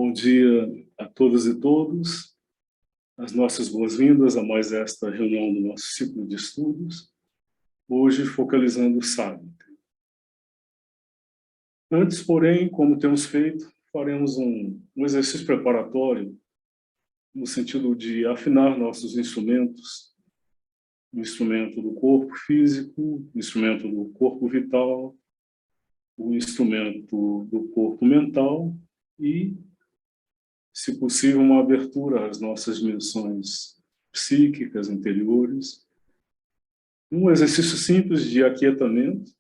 Bom dia a todas e todos. As nossas boas-vindas a mais esta reunião do nosso ciclo de estudos, hoje focalizando o sábio. Antes, porém, como temos feito, faremos um exercício preparatório no sentido de afinar nossos instrumentos, o instrumento do corpo físico, o instrumento do corpo vital, o instrumento do corpo mental e, se possível, uma abertura às nossas dimensões psíquicas interiores, um exercício simples de aquietamento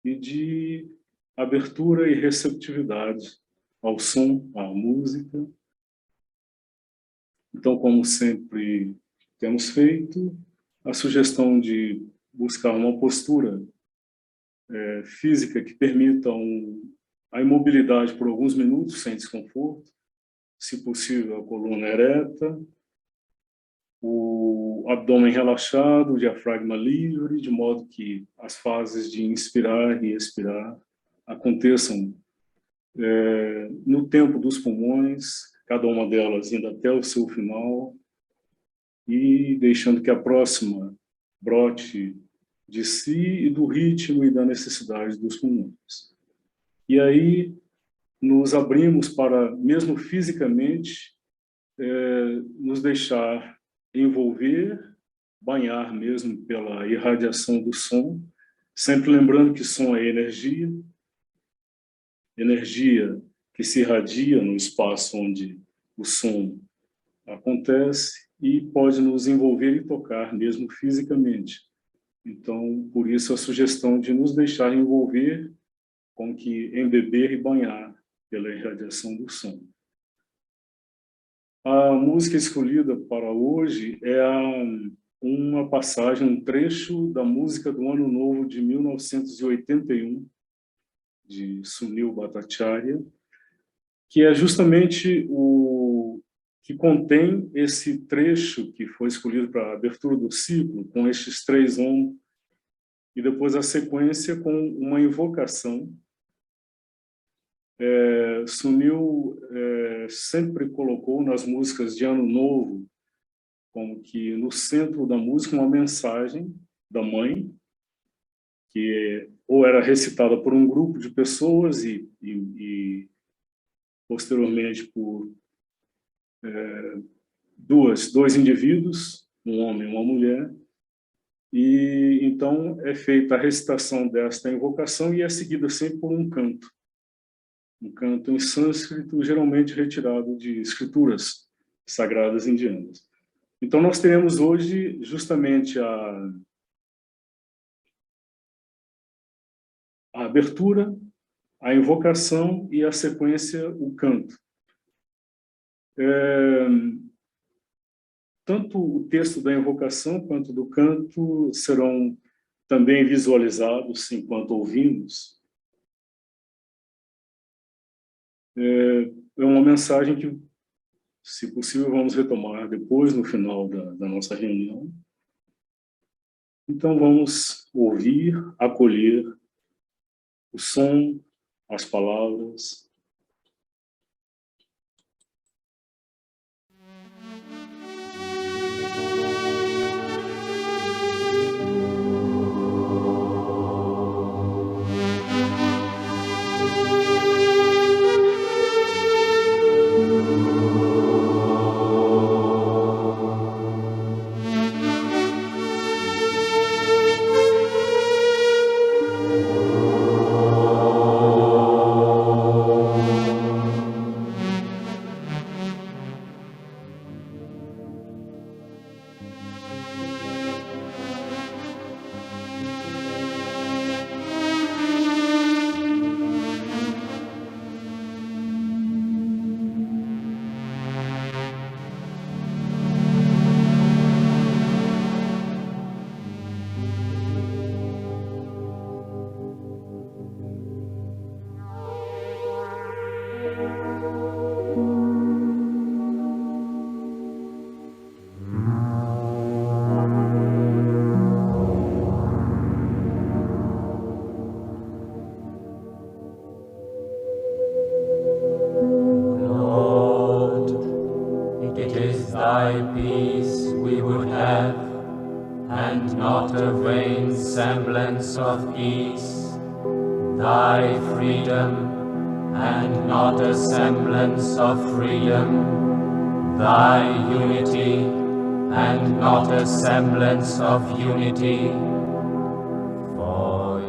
e de abertura e receptividade ao som, à música. Então, como sempre temos feito, a sugestão de buscar uma postura física que permita a imobilidade por alguns minutos sem desconforto, se possível a coluna ereta, o abdômen relaxado, o diafragma livre, de modo que as fases de inspirar e expirar aconteçam no tempo dos pulmões, cada uma delas indo até o seu final e deixando que a próxima brote de si e do ritmo e da necessidade dos pulmões. E aí nos abrimos para, mesmo fisicamente, nos deixar envolver, banhar mesmo pela irradiação do som, sempre lembrando que som é energia, energia que se irradia no espaço onde o som acontece e pode nos envolver e tocar mesmo fisicamente. Então, por isso a sugestão de nos deixar envolver com que embeber e banhar pela irradiação do som. A música escolhida para hoje é uma passagem, um trecho da música do Ano Novo de 1981, de Sunil Bhattacharya, que é justamente o que contém esse trecho que foi escolhido para a abertura do ciclo, com estes 3 Om, e depois a sequência com uma invocação. Sunil sempre colocou nas músicas de Ano Novo, como que no centro da música, uma mensagem da mãe, que ou era recitada por um grupo de pessoas e posteriormente por dois indivíduos, um homem e uma mulher, e então é feita a recitação desta invocação e é seguida sempre por um canto em sânscrito, geralmente retirado de escrituras sagradas indianas. Então nós teremos hoje justamente a abertura, a invocação e a sequência, o canto. Tanto o texto da invocação quanto do canto serão também visualizados enquanto ouvimos. É uma mensagem que, se possível, vamos retomar depois, no final da nossa reunião. Então, vamos ouvir, acolher o som, as palavras. and not a vain semblance of peace, thy freedom, and not a semblance of freedom, thy unity, and not a semblance of unity, for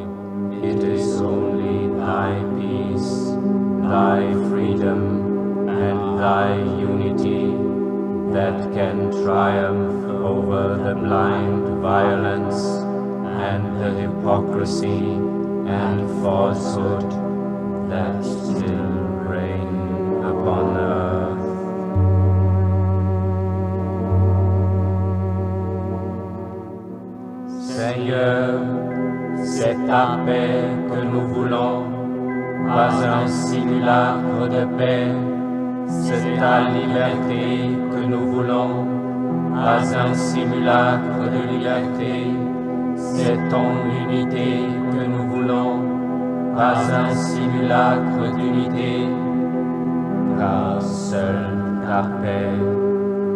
it is only thy peace, thy freedom, and thy unity that can triumph over the blind violence and the hypocrisy and falsehood that still reign upon earth. Seigneur, c'est ta paix que nous voulons, pas un simulacre de paix. C'est ta liberté que nous voulons, pas un simulacre de liberté. C'est ton unité que nous voulons, pas un simulacre d'unité. Car seule ta paix,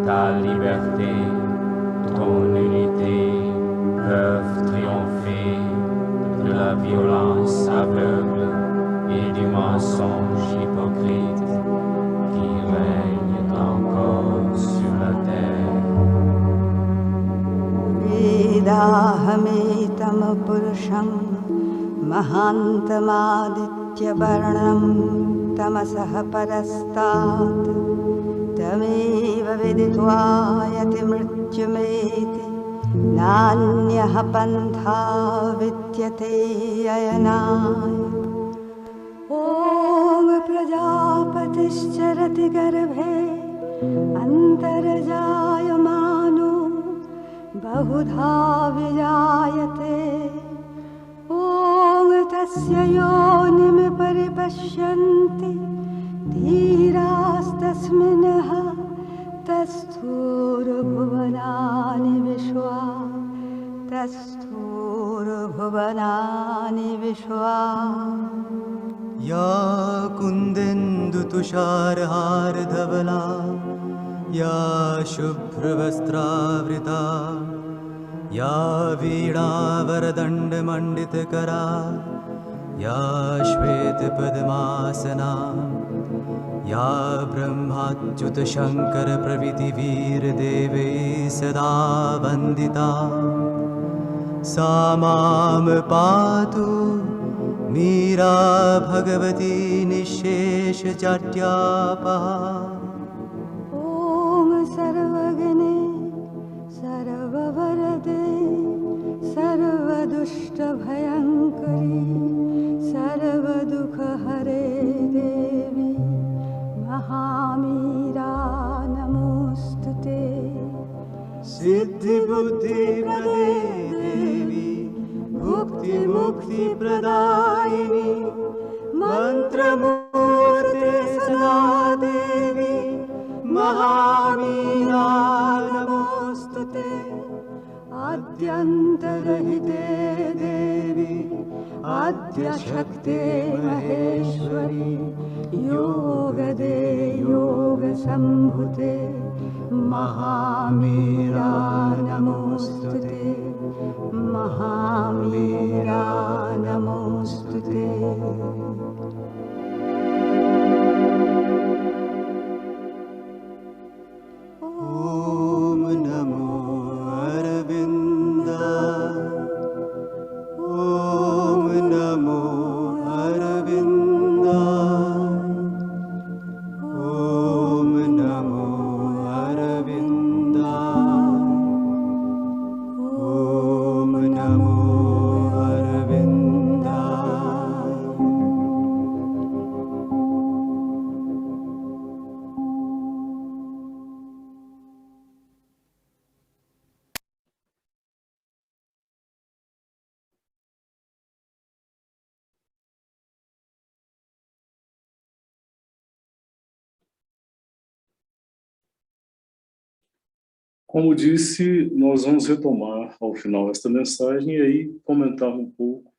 ta liberté, ton unité peuvent triompher de la violence aveugle et du mensonge hypocrite qui règne encore sur la terre. Vedahamitam purusham mahantamadityavarnam tamasah parastat tameva viditva yati mrityumeti nanyah pantha vidyate ayanaya. Om prajapatiscarati garbhe antarjayamano bahudha vijayate. Om tasya yonim paripashyanti dhirastasminaha tasthur bhuvanani vishwa tasthur bhuvanani vishwa. या कुन्देन्दुतुषारहारधवला या शुभ्रवस्त्रावृता या वीणावरदण्डमण्डितकरा या श्वेतपद्मासना या ब्रह्माच्युतशङ्करप्रभृतिवीरदेवै सदा वन्दिता सा मां पातु मीरा भगवती निःशेषजाड्यापहा. ॐ सर्वगणे सर्ववरदे सर्वदुष्टभयङ्करी सर्वदुःखहरे देवी महामीरा नमोऽस्तुते. सिद्धिबुद्धिप्रदे देवी मुक्तिप्रदायिनी मन्त्रमूर्ते सदा देवी महामीरा नमोऽस्तुते. आद्यन्तरहिते देवी आद्यशक्ते महेश्वरी योगदे योगसम्भुते महामीरा नमोऽस्तुते महामीरा नमोऽस्तुते. ॐ नमो अरविन्दाय ॐ नमो अरविन्दाय ॐ नमो अरविन्दाय ॐ नमो अरविन्दाय. Como disse, nós vamos retomar ao final esta mensagem e aí comentar um pouco,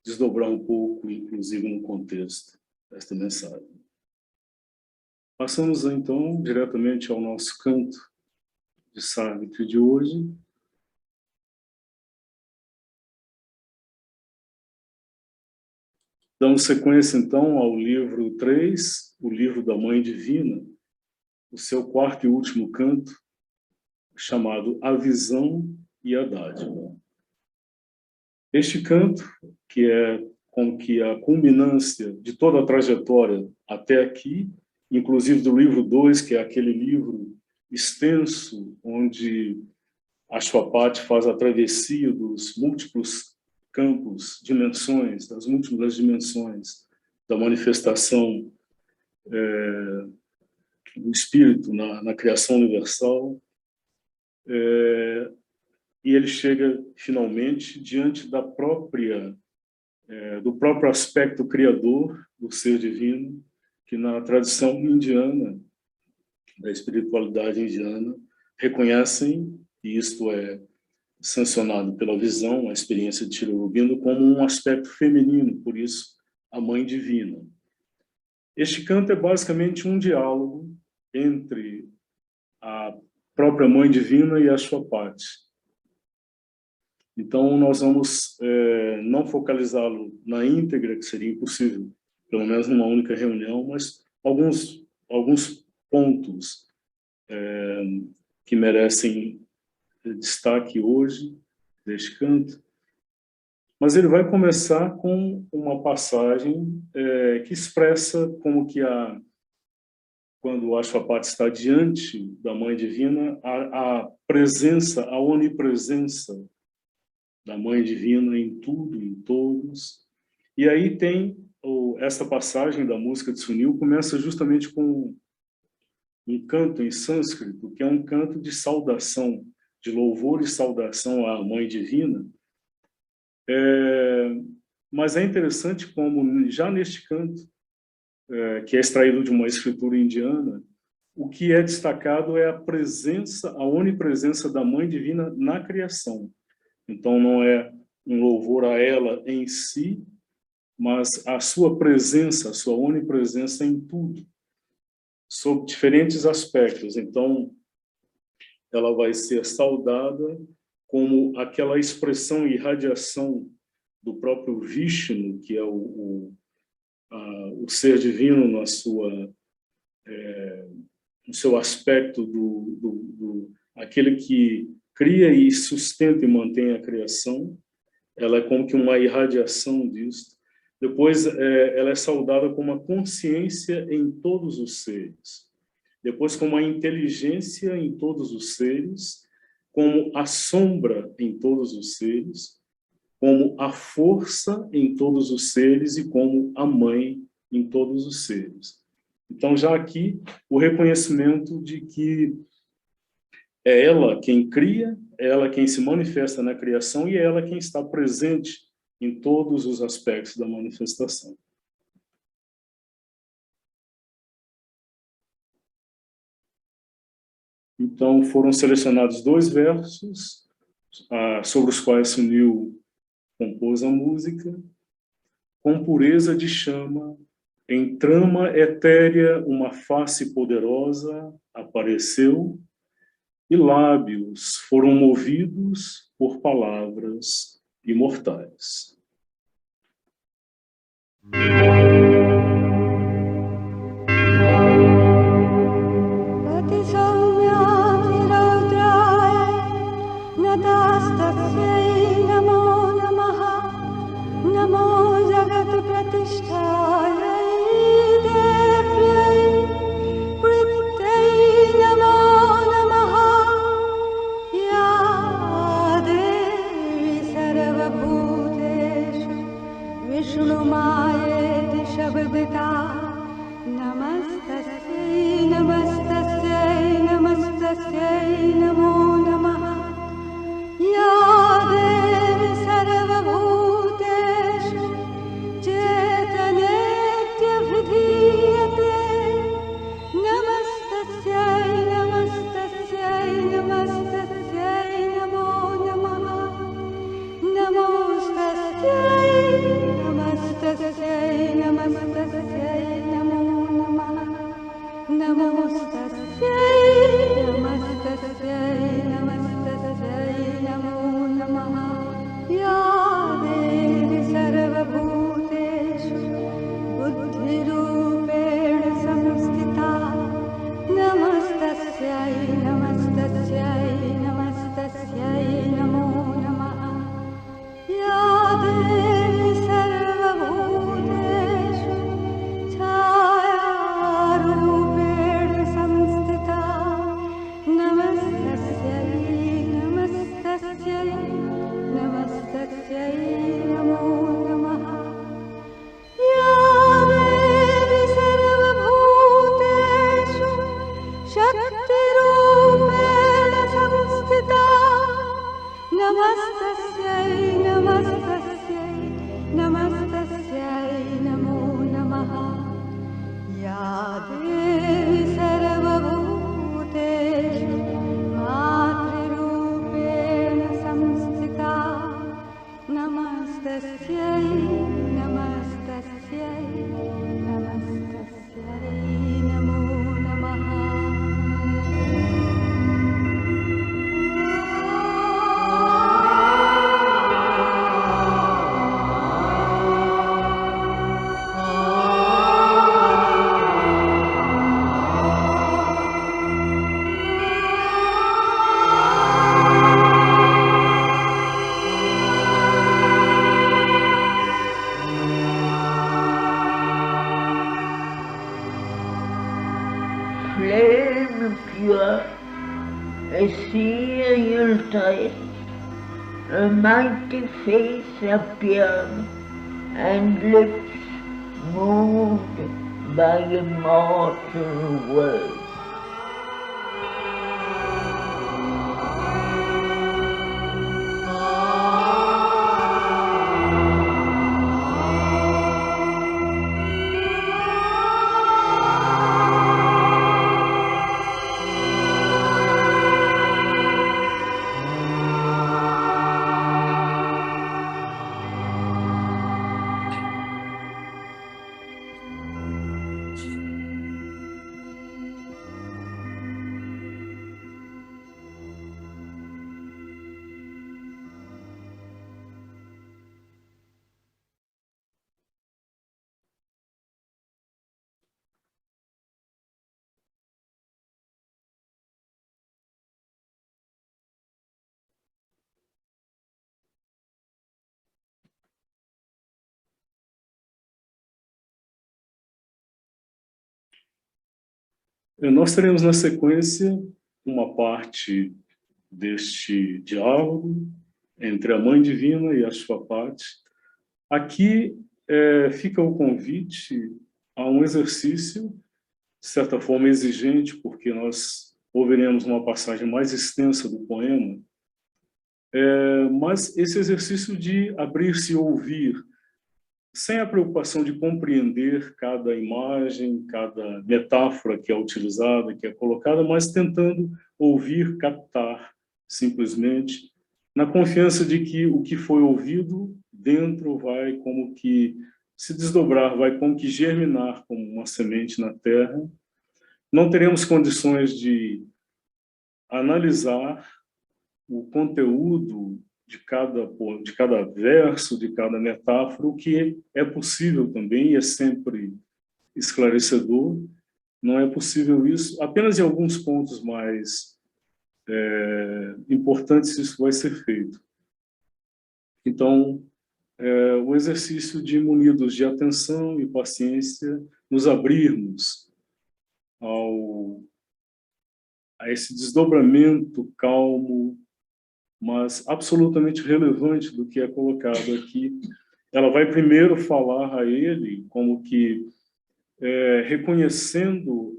desdobrar um pouco, inclusive no contexto desta mensagem. Passamos então diretamente ao nosso canto de Sávitri de hoje, Damos sequência, então, ao livro 3, o livro da Mãe Divina, o seu quarto e último canto, chamado A Visão e a Dádiva. Este canto, que é como que a culminância de toda a trajetória até aqui, inclusive do livro 2, que é aquele livro extenso, onde Ashwapati faz a travessia dos múltiplos campos, dimensões, das múltiplas dimensões da manifestação do Espírito na criação universal. E ele chega, finalmente, diante do próprio aspecto criador do ser divino, que na tradição indiana, da espiritualidade indiana, reconhecem, e isto é sancionado pela visão, a experiência de Sri Aurobindo, como um aspecto feminino, por isso, a Mãe Divina. Este canto é basicamente um diálogo entre a própria Mãe Divina e Ashwapati. Então, nós vamos não focalizá-lo na íntegra, que seria impossível, pelo menos numa única reunião, mas alguns pontos que merecem destaque hoje, deste canto. Mas ele vai começar com uma passagem que expressa como que quando o Ashwapati está diante da Mãe Divina, a presença, a onipresença da Mãe Divina em tudo, em todos. E aí tem essa passagem da música de Sunil, começa justamente com um canto em sânscrito, que é um canto de saudação, de louvor e saudação à Mãe Divina. Mas é interessante como, já neste canto, que é extraído de uma escritura indiana, o que é destacado é a presença, a onipresença da Mãe Divina na criação. Então, não é um louvor a ela em si, mas a sua presença, a sua onipresença em tudo, sob diferentes aspectos. Então, ela vai ser saudada como aquela expressão e irradiação do próprio Vishnu, que é o ser divino no seu aspecto aquele que cria e sustenta e mantém a criação. Ela é como que uma irradiação disso. Depois, ela é saudada como a consciência em todos os seres. Depois, como a inteligência em todos os seres, como a sombra em todos os seres, como a força em todos os seres e como a mãe em todos os seres. Então, já aqui, o reconhecimento de que é ela quem cria, é ela quem se manifesta na criação e é ela quem está presente em todos os aspectos da manifestação. Então, foram selecionados 2 versos sobre os quais Sunil compôs a música. Com pureza de chama, em trama etérea, uma face poderosa apareceu e lábios foram movidos por palavras imortais. Namaste. Namastasyai, namastasyai, namastasyai, namo namaha. Ya Devi sarvabhuteshu matrirupena samstita. Namastasyai, namastasyai, namastasyai, namo namaha. Flame pure, ethereal light, a mighty face appeared, and lips moved by immortal words. Nós teremos na sequência uma parte deste diálogo entre a Mãe Divina e a Shvapati. Aqui fica o convite a um exercício, de certa forma exigente, porque nós ouviremos uma passagem mais extensa do poema, mas esse exercício de abrir-se e ouvir, sem a preocupação de compreender cada imagem, cada metáfora que é utilizada, que é colocada, mas tentando ouvir, captar, simplesmente, na confiança de que o que foi ouvido dentro vai como que se desdobrar, vai como que germinar como uma semente na terra. Não teremos condições de analisar o conteúdo de cada verso, de cada metáfora, o que é possível também, e é sempre esclarecedor. Não é possível isso, apenas em alguns pontos mais importantes isso vai ser feito. Então, o exercício de, munidos de atenção e paciência, nos abrirmos a esse desdobramento calmo, mas absolutamente relevante do que é colocado aqui. Ela vai primeiro falar a ele como que reconhecendo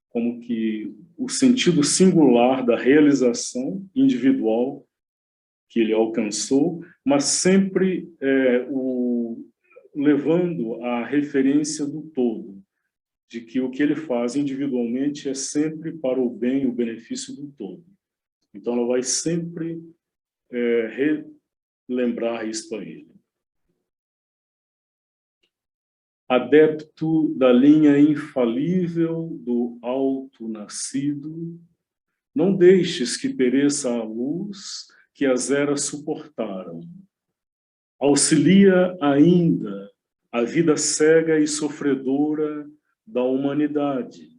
como que o sentido singular da realização individual que ele alcançou, mas sempre levando a referência do todo, de que o que ele faz individualmente é sempre para o bem e o benefício do todo. Então, ela vai sempre relembrar isto a ele. Adepto da linha infalível do alto-nascido, não deixes que pereça a luz que as eras suportaram. Auxilia ainda a vida cega e sofredora da humanidade.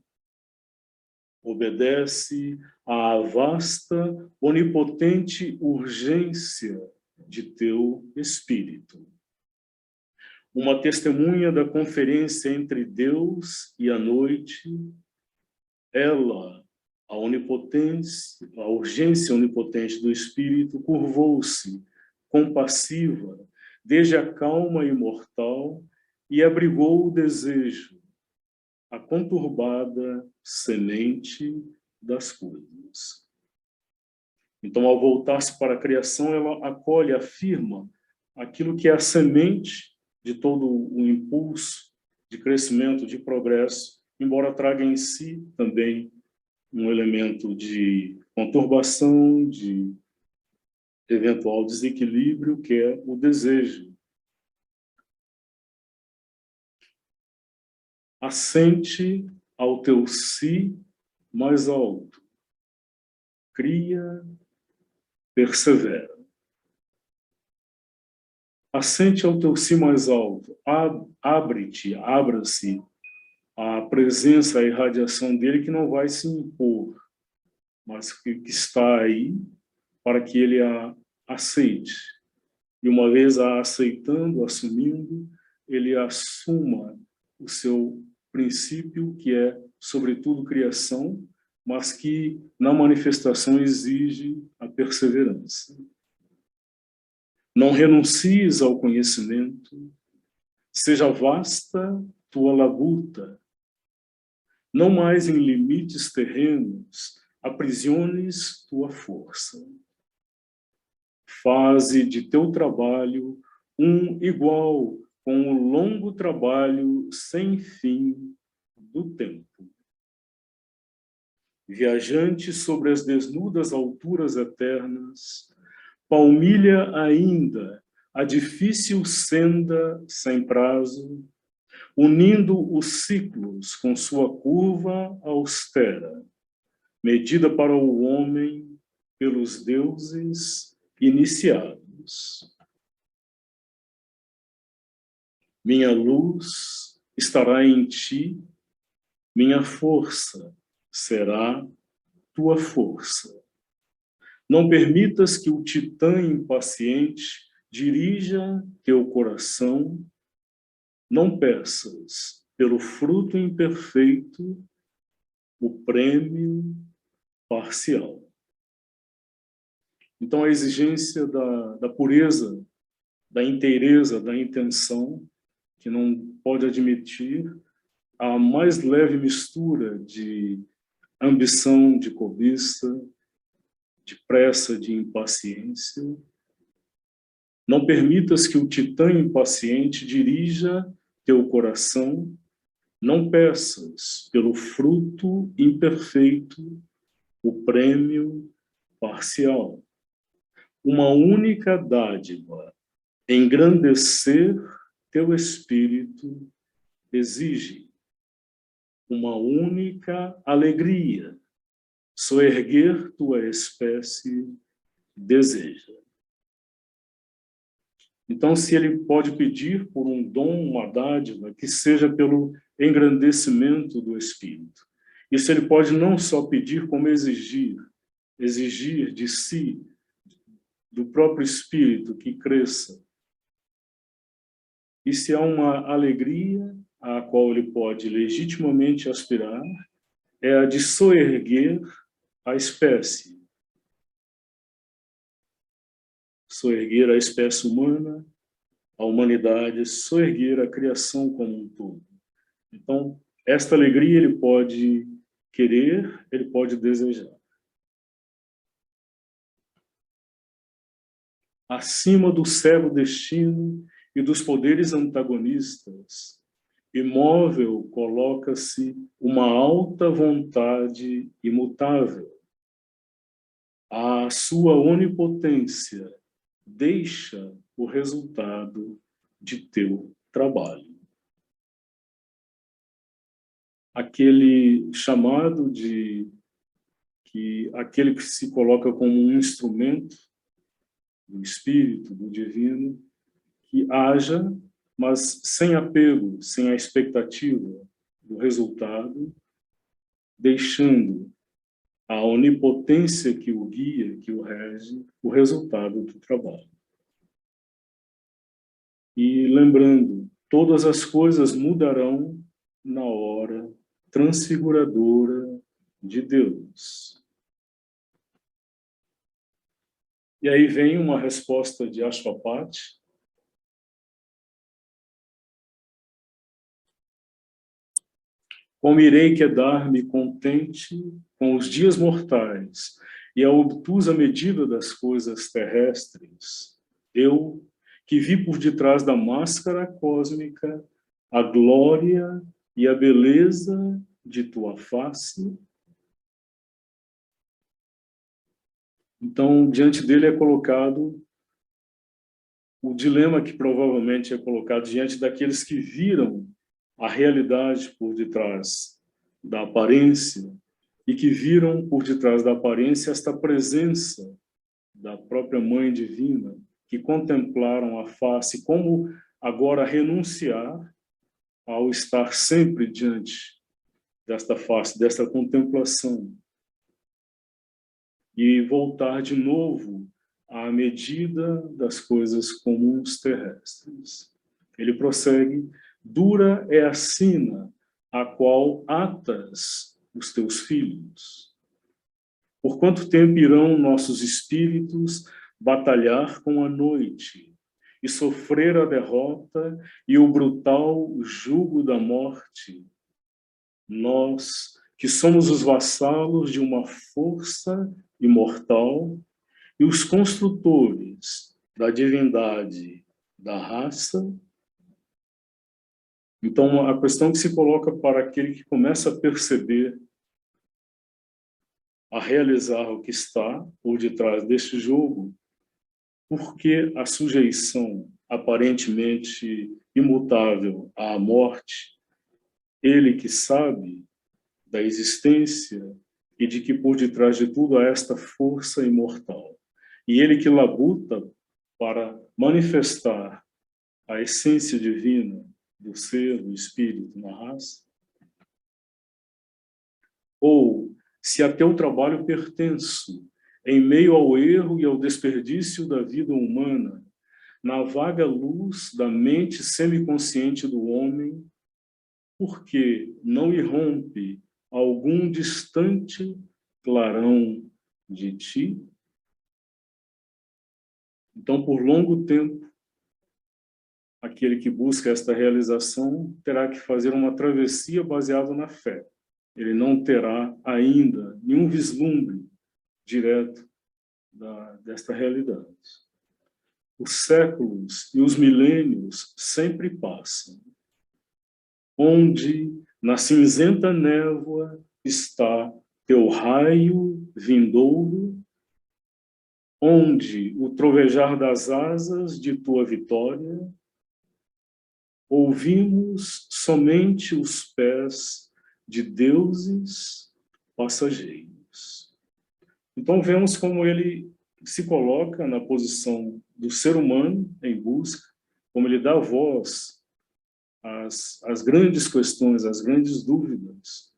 Obedece à vasta, onipotente urgência de teu espírito. Uma testemunha da conferência entre Deus e a noite, ela, a onipotência, a urgência onipotente do espírito, curvou-se, compassiva, desde a calma imortal e abrigou o desejo, a conturbada semente das coisas. Então, ao voltar-se para a criação, ela acolhe, afirma aquilo que é a semente de todo o impulso de crescimento, de progresso, embora traga em si também um elemento de conturbação, de eventual desequilíbrio, que é o desejo. Assente ao teu si mais alto, cria, persevera. Assente ao teu si mais alto, abre-te, abra-se a presença, a irradiação dele, que não vai se impor, mas que está aí para que ele a aceite. E uma vez a aceitando, assumindo, ele assuma o seu princípio, que é, sobretudo, criação, mas que, na manifestação, exige a perseverança. Não renuncies ao conhecimento, seja vasta tua labuta, não mais em limites terrenos, aprisiones tua força. Faze de teu trabalho um igual com o longo trabalho sem fim do tempo. Viajante sobre as desnudas alturas eternas, palmilha ainda a difícil senda sem prazo, unindo os ciclos com sua curva austera, medida para o homem pelos deuses iniciados. Minha luz estará em ti, minha força será tua força. Não permitas que o titã impaciente dirija teu coração. Não peças, pelo fruto imperfeito, o prêmio parcial. Então, a exigência da pureza, da inteireza, da intenção, que não pode admitir a mais leve mistura de ambição, de cobiça, de pressa, de impaciência. Não permitas que o titã impaciente dirija teu coração. Não peças, pelo fruto imperfeito, o prêmio parcial. Uma única dádiva, engrandecer teu espírito, exige. Uma única alegria, soerguer tua espécie, deseja. Então, se ele pode pedir por um dom, uma dádiva, que seja pelo engrandecimento do espírito. Isso ele pode não só pedir, como exigir de si, do próprio espírito, que cresça. E se há uma alegria à qual ele pode legitimamente aspirar, é a de soerguer a espécie. Soerguer a espécie humana, a humanidade, soerguer a criação como um todo. Então, esta alegria ele pode querer, ele pode desejar. Acima do cego destino e dos poderes antagonistas, imóvel coloca-se uma alta vontade imutável. A sua onipotência deixa o resultado de teu trabalho. Aquele chamado de que aquele que se coloca como um instrumento do Espírito, do Divino, que haja, mas sem apego, sem a expectativa do resultado, deixando a onipotência que o guia, que o rege, o resultado do trabalho. E lembrando, todas as coisas mudarão na hora transfiguradora de Deus. E aí vem uma resposta de Ashwapati. Como irei quedar-me contente com os dias mortais e a obtusa medida das coisas terrestres, eu, que vi por detrás da máscara cósmica a glória e a beleza de tua face. Então, diante dele é colocado o dilema que provavelmente é colocado diante daqueles que viram a realidade por detrás da aparência e que viram por detrás da aparência esta presença da própria Mãe Divina, que contemplaram a face, como agora renunciar ao estar sempre diante desta face, desta contemplação, e voltar de novo à medida das coisas comuns terrestres. Ele prossegue: dura é a sina a qual atas os teus filhos. Por quanto tempo irão nossos espíritos batalhar com a noite e sofrer a derrota e o brutal jugo da morte? Nós, que somos os vassalos de uma força imortal e os construtores da divindade da raça. Então, a questão que se coloca para aquele que começa a perceber, a realizar o que está por detrás deste jogo, por que a sujeição aparentemente imutável à morte? Ele que sabe da existência e de que por detrás de tudo há esta força imortal. E ele que labuta para manifestar a essência divina do ser, do espírito na raça. Ou, se a teu trabalho pertenço, em meio ao erro e ao desperdício da vida humana, na vaga luz da mente semiconsciente do homem, porque não irrompe algum distante clarão de ti? Então, por longo tempo, aquele que busca esta realização terá que fazer uma travessia baseada na fé. Ele não terá ainda nenhum vislumbre direto desta realidade. Os séculos e os milênios sempre passam. Onde, na cinzenta névoa, está teu raio vindouro, onde o trovejar das asas de tua vitória, ouvimos somente os pés de deuses passageiros. Então vemos como ele se coloca na posição do ser humano em busca, como ele dá voz às grandes questões, às grandes dúvidas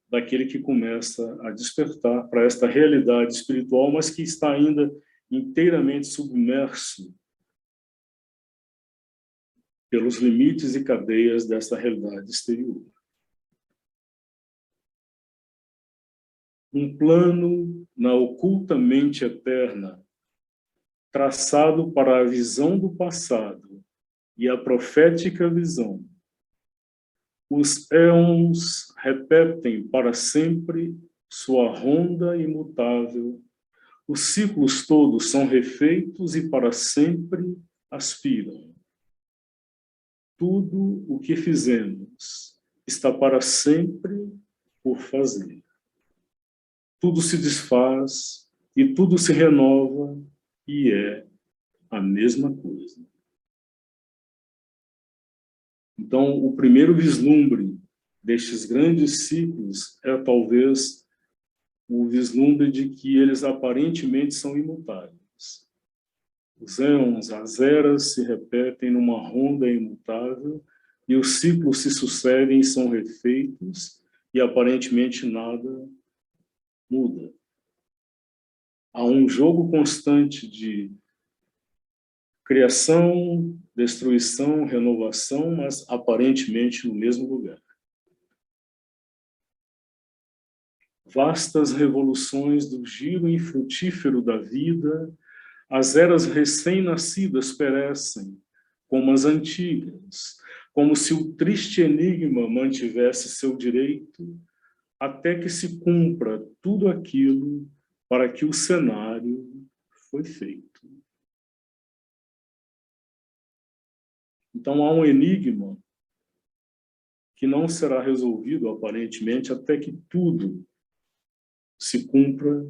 daquele que começa a despertar para esta realidade espiritual, mas que está ainda inteiramente submerso pelos limites e cadeias desta realidade exterior. Um plano na oculta mente eterna, traçado para a visão do passado e a profética visão. Os éons repetem para sempre sua ronda imutável. Os ciclos todos são refeitos e para sempre aspiram. Tudo o que fizemos está para sempre por fazer. Tudo se desfaz e tudo se renova e é a mesma coisa. Então, o primeiro vislumbre destes grandes ciclos é talvez o vislumbre de que eles aparentemente são imutáveis. Os éons, as eras se repetem numa ronda imutável e os ciclos se sucedem e são refeitos e aparentemente nada muda. Há um jogo constante de criação, destruição, renovação, mas aparentemente no mesmo lugar. Vastas revoluções do giro infrutífero da vida, as eras recém-nascidas perecem, como as antigas, como se o triste enigma mantivesse seu direito, até que se cumpra tudo aquilo para que o cenário foi feito. Então há um enigma que não será resolvido, aparentemente, até que tudo se cumpra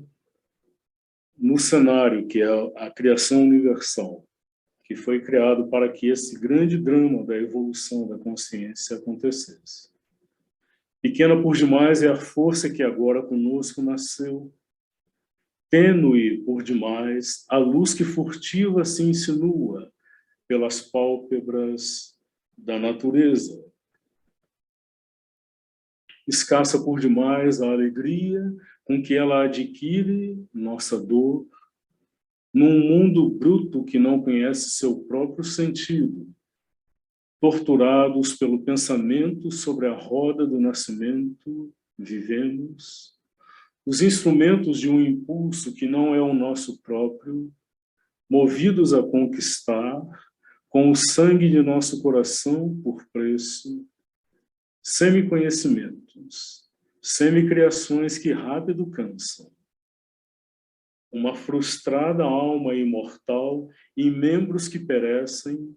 no cenário, que é a criação universal, que foi criado para que esse grande drama da evolução da consciência acontecesse. Pequena por demais é a força que agora conosco nasceu, tênue por demais a luz que furtiva se insinua pelas pálpebras da natureza. Escassa por demais a alegria com que ela adquire nossa dor, num mundo bruto que não conhece seu próprio sentido, torturados pelo pensamento sobre a roda do nascimento, vivemos, os instrumentos de um impulso que não é o nosso próprio, movidos a conquistar, com o sangue de nosso coração por preço, semi-conhecimentos, semi-criações que rápido cansam. Uma frustrada alma imortal em membros que perecem,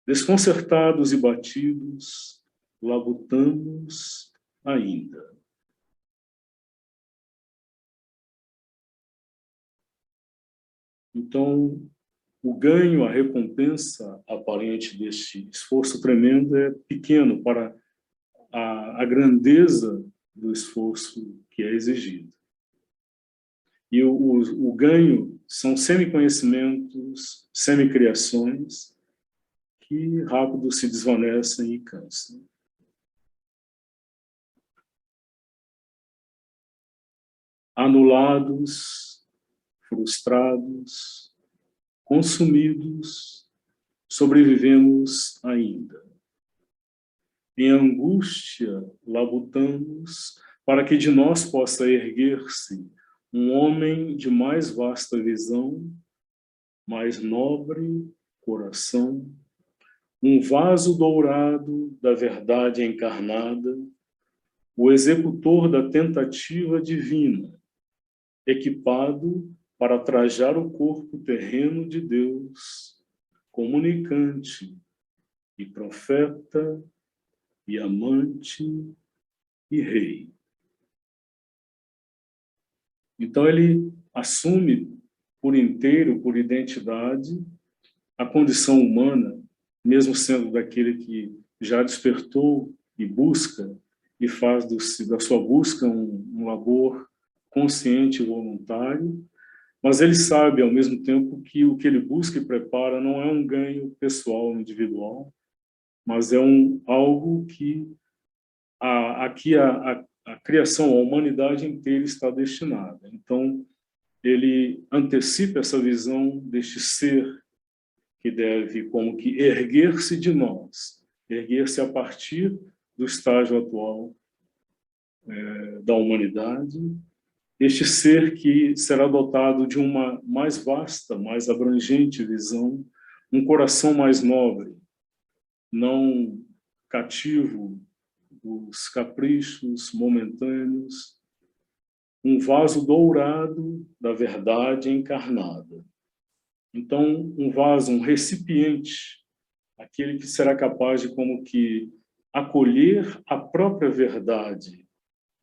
desconcertados e batidos, labutamos ainda. Então, o ganho, a recompensa aparente deste esforço tremendo é pequeno para a grandeza do esforço que é exigido. E o ganho são semi-conhecimentos, semi-criações, que rápido se desvanecem e cansam. Anulados, frustrados, consumidos, sobrevivemos ainda. Em angústia, labutamos para que de nós possa erguer-se um homem de mais vasta visão, mais nobre coração, um vaso dourado da verdade encarnada, o executor da tentativa divina, equipado para trajar o corpo terreno de Deus, comunicante e profeta e amante e rei. Então ele assume por inteiro, por identidade, a condição humana, mesmo sendo daquele que já despertou e busca, e faz da sua busca um labor consciente e voluntário, mas ele sabe, ao mesmo tempo, que o que ele busca e prepara não é um ganho pessoal, individual, mas é algo que aqui a criação, a humanidade inteira está destinada. Então, ele antecipa essa visão deste ser que deve como que erguer-se de nós, erguer-se a partir do estágio atual da humanidade, este ser que será dotado de uma mais vasta, mais abrangente visão, um coração mais nobre, não cativo dos caprichos momentâneos, um vaso dourado da verdade encarnada. Então, um vaso, um recipiente, aquele que será capaz de como que acolher a própria verdade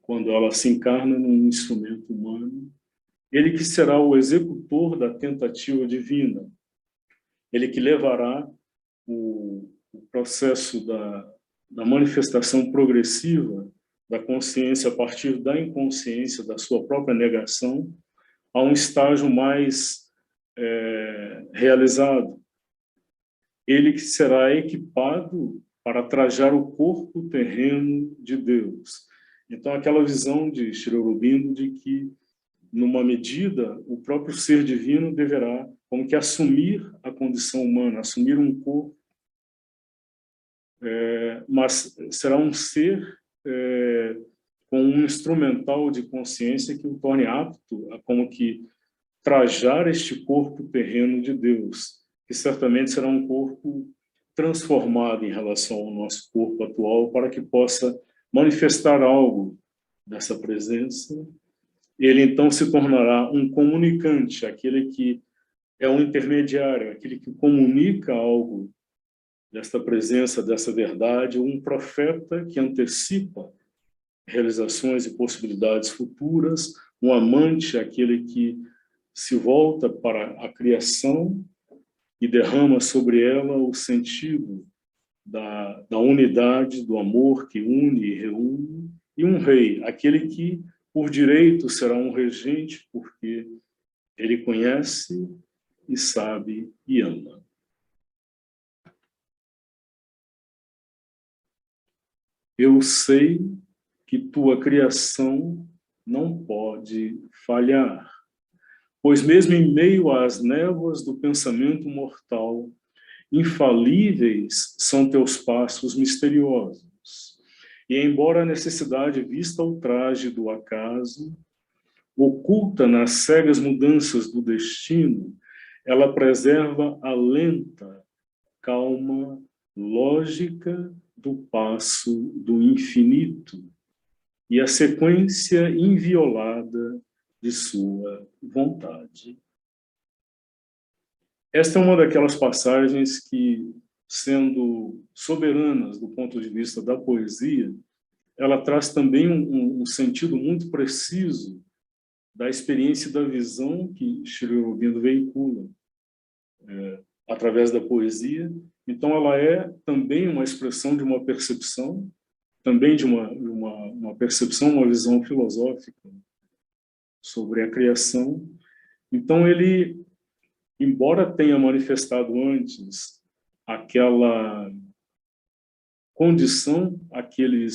quando ela se encarna num instrumento humano, ele que será o executor da tentativa divina, ele que levará o processo da manifestação progressiva da consciência a partir da inconsciência, da sua própria negação, a um estágio mais realizado. Ele que será equipado para trajar o corpo terreno de Deus. Então, aquela visão de Sri Aurobindo de que, numa medida, o próprio ser divino deverá como que assumir a condição humana, assumir um corpo, mas será um ser com um instrumental de consciência que o torne apto a como que trajar este corpo terreno de Deus, que certamente será um corpo transformado em relação ao nosso corpo atual, para que possa manifestar algo dessa presença ele então se tornará um comunicante, aquele que é um intermediário, aquele que comunica algo desta presença, dessa verdade, um profeta que antecipa realizações e possibilidades futuras, um amante, aquele que se volta para a criação e derrama sobre ela o sentido da unidade, do amor que une e reúne, e um rei, aquele que, por direito, será um regente, porque ele conhece e sabe e ama. Eu sei que tua criação não pode falhar, pois mesmo em meio às névoas do pensamento mortal, infalíveis são teus passos misteriosos. E embora a necessidade vista ao traje do acaso, oculta nas cegas mudanças do destino, ela preserva a lenta, calma, lógica do passo do infinito e a sequência inviolada de sua vontade. Esta é uma daquelas passagens que, sendo soberanas do ponto de vista da poesia, ela traz também um sentido muito preciso da experiência e da visão que Sri Aurobindo veicula através da poesia. Então, ela é também uma expressão de uma percepção, também de uma percepção, uma visão filosófica sobre a criação. Então, ele, embora tenha manifestado antes aquela condição, aquele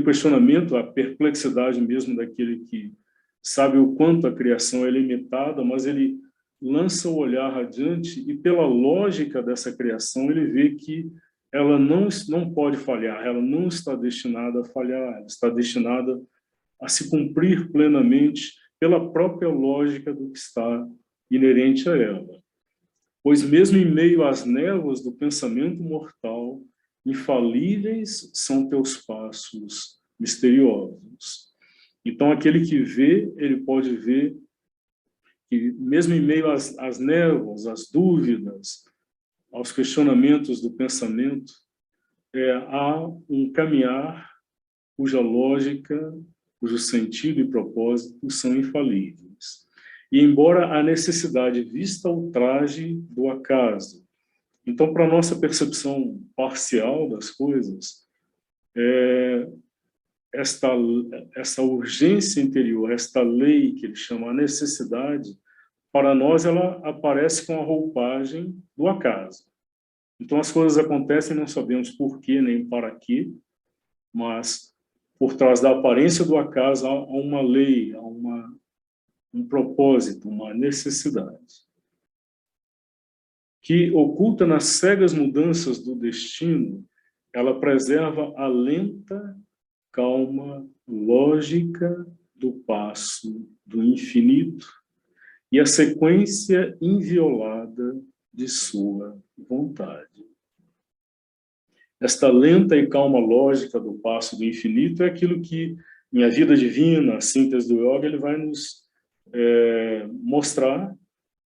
questionamento, a perplexidade mesmo daquele que sabe o quanto a criação é limitada, mas ele lança o olhar adiante e, pela lógica dessa criação, ele vê que ela não pode falhar, ela não está destinada a falhar, ela está destinada a se cumprir plenamente pela própria lógica do que está inerente a ela. Pois mesmo em meio às névoas do pensamento mortal, infalíveis são teus passos misteriosos. Então, aquele que vê, ele pode ver que, mesmo em meio às névoas, às dúvidas, aos questionamentos do pensamento, há um caminhar cuja lógica, cujo sentido e propósito são infalíveis. E embora a necessidade vista ao traje do acaso, então, para a nossa percepção parcial das coisas, essa urgência interior, esta lei que ele chama a necessidade, para nós ela aparece com a roupagem do acaso. Então as coisas acontecem, não sabemos por quê nem para quê, mas por trás da aparência do acaso há uma lei, há um propósito, uma necessidade, que oculta nas cegas mudanças do destino, ela preserva a lenta, calma, lógica do passo do infinito e a sequência inviolada de sua vontade. Esta lenta e calma lógica do passo do infinito é aquilo que, em A Vida Divina, a síntese do yoga, ele vai nos mostrar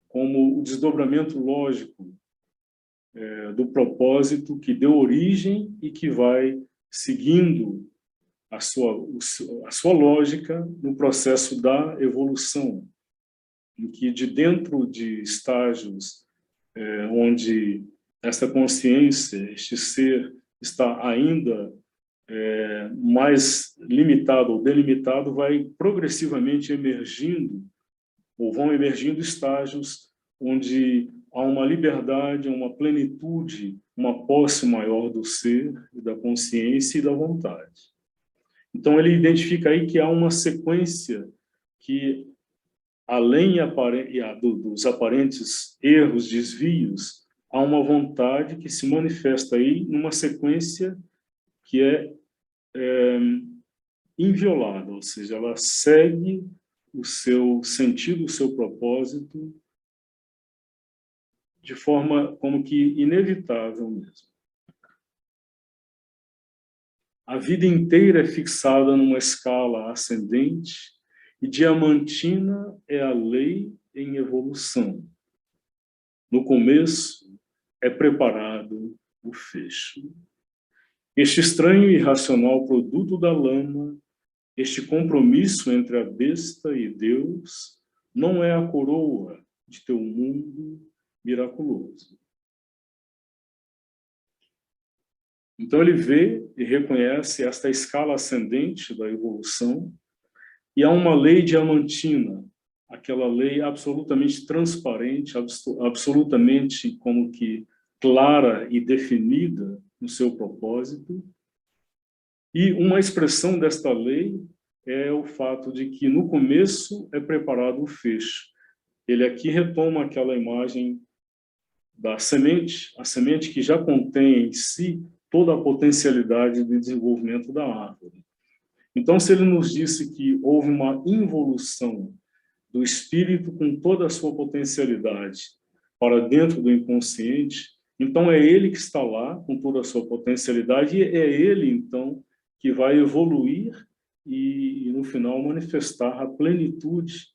como o desdobramento lógico do propósito que deu origem e que vai seguindo a sua lógica no processo da evolução, em que de dentro de estágios onde essa consciência, este ser, está ainda mais limitado ou delimitado, vai progressivamente emergindo, ou vão emergindo estágios onde há uma liberdade, uma plenitude, uma posse maior do ser, da consciência e da vontade. Então, ele identifica aí que há uma sequência que, além dos aparentes erros, desvios, há uma vontade que se manifesta aí numa sequência que é inviolada, ou seja, ela segue o seu sentido, o seu propósito, de forma como que inevitável mesmo. A vida inteira é fixada numa escala ascendente e diamantina é a lei em evolução. No começo é preparado o fecho. Este estranho e irracional produto da lama, este compromisso entre a besta e Deus, não é a coroa de teu mundo miraculoso. Então ele vê e reconhece esta escala ascendente da evolução, e há uma lei diamantina, aquela lei absolutamente transparente, absolutamente como que clara e definida no seu propósito. E uma expressão desta lei é o fato de que no começo é preparado o fecho. Ele aqui retoma aquela imagem da semente, a semente que já contém em si toda a potencialidade de desenvolvimento da árvore. Então, se ele nos disse que houve uma involução do espírito com toda a sua potencialidade para dentro do inconsciente, então é ele que está lá com toda a sua potencialidade, e é ele, então, que vai evoluir e no final, manifestar a plenitude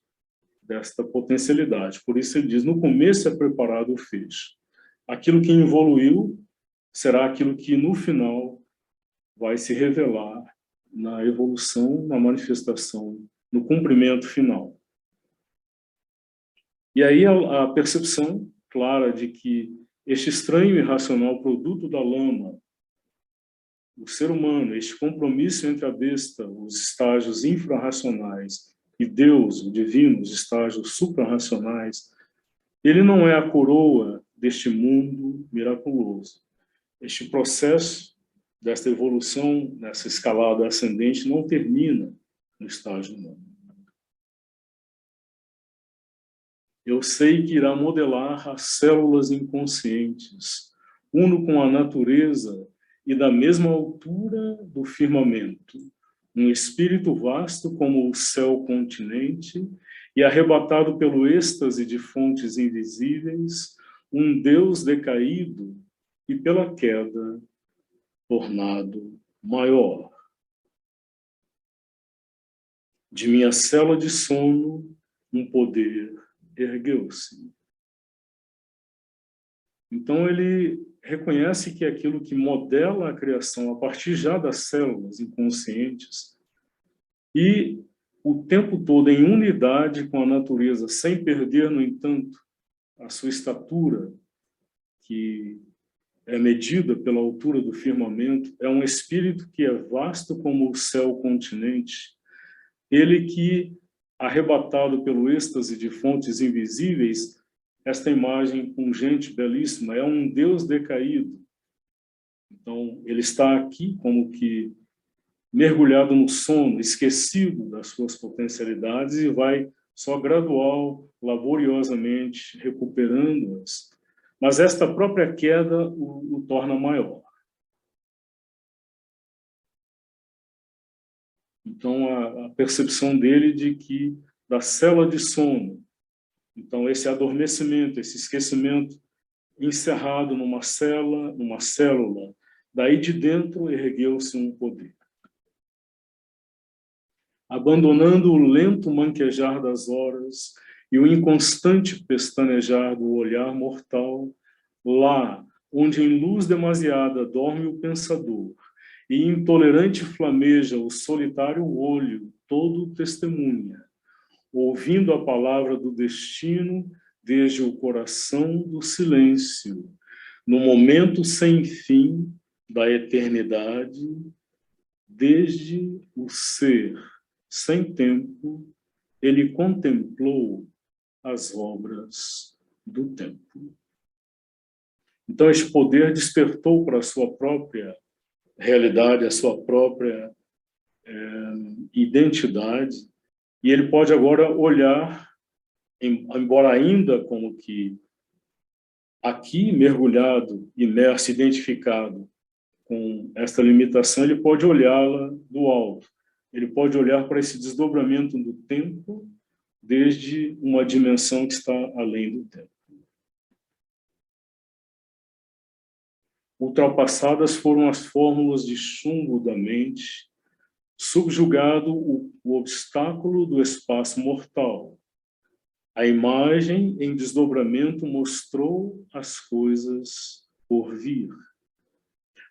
desta potencialidade. Por isso ele diz, no começo é preparado o fecho. Aquilo que evoluiu será aquilo que, no final, vai se revelar na evolução, na manifestação, no cumprimento final. E aí a percepção clara de que este estranho e irracional produto da lama, o ser humano, este compromisso entre a besta, os estágios infrarracionais, e Deus, o divino, os estágios suprarracionais, ele não é a coroa deste mundo miraculoso. Este processo desta evolução, nessa escalada ascendente, não termina no estágio humano. Eu sei que irá modelar as células inconscientes, uno com a natureza e da mesma altura do firmamento, um espírito vasto como o céu continente, e arrebatado pelo êxtase de fontes invisíveis, um Deus decaído e pela queda tornado maior. De minha cela de sono, um poder ergueu-se. Então ele reconhece que aquilo que modela a criação a partir já das células inconscientes e o tempo todo em unidade com a natureza, sem perder, no entanto, a sua estatura, que é medida pela altura do firmamento, é um espírito que é vasto como o céu continente, ele que, arrebatado pelo êxtase de fontes invisíveis, esta imagem pungente, belíssima, é um Deus decaído. Então, ele está aqui como que mergulhado no sono, esquecido das suas potencialidades, e vai só gradual, laboriosamente recuperando-as. Mas esta própria queda o torna maior. Então, a percepção dele de que da cela de sono, então esse adormecimento, esse esquecimento encerrado numa célula, daí de dentro ergueu-se um poder. Abandonando o lento manquejar das horas e o inconstante pestanejar do olhar mortal, lá onde em luz demasiada dorme o pensador e intolerante flameja o solitário olho, todo testemunha, ouvindo a palavra do destino desde o coração do silêncio, no momento sem fim da eternidade, desde o ser sem tempo, ele contemplou as obras do tempo. Então, este poder despertou para a sua própria realidade, a sua própria identidade, e ele pode agora olhar, embora ainda como que aqui mergulhado, imerso, identificado com esta limitação, ele pode olhá-la do alto. Ele pode olhar para esse desdobramento do tempo desde uma dimensão que está além do tempo. Ultrapassadas foram as fórmulas de chumbo da mente, subjugado o obstáculo do espaço mortal. A imagem em desdobramento mostrou as coisas por vir.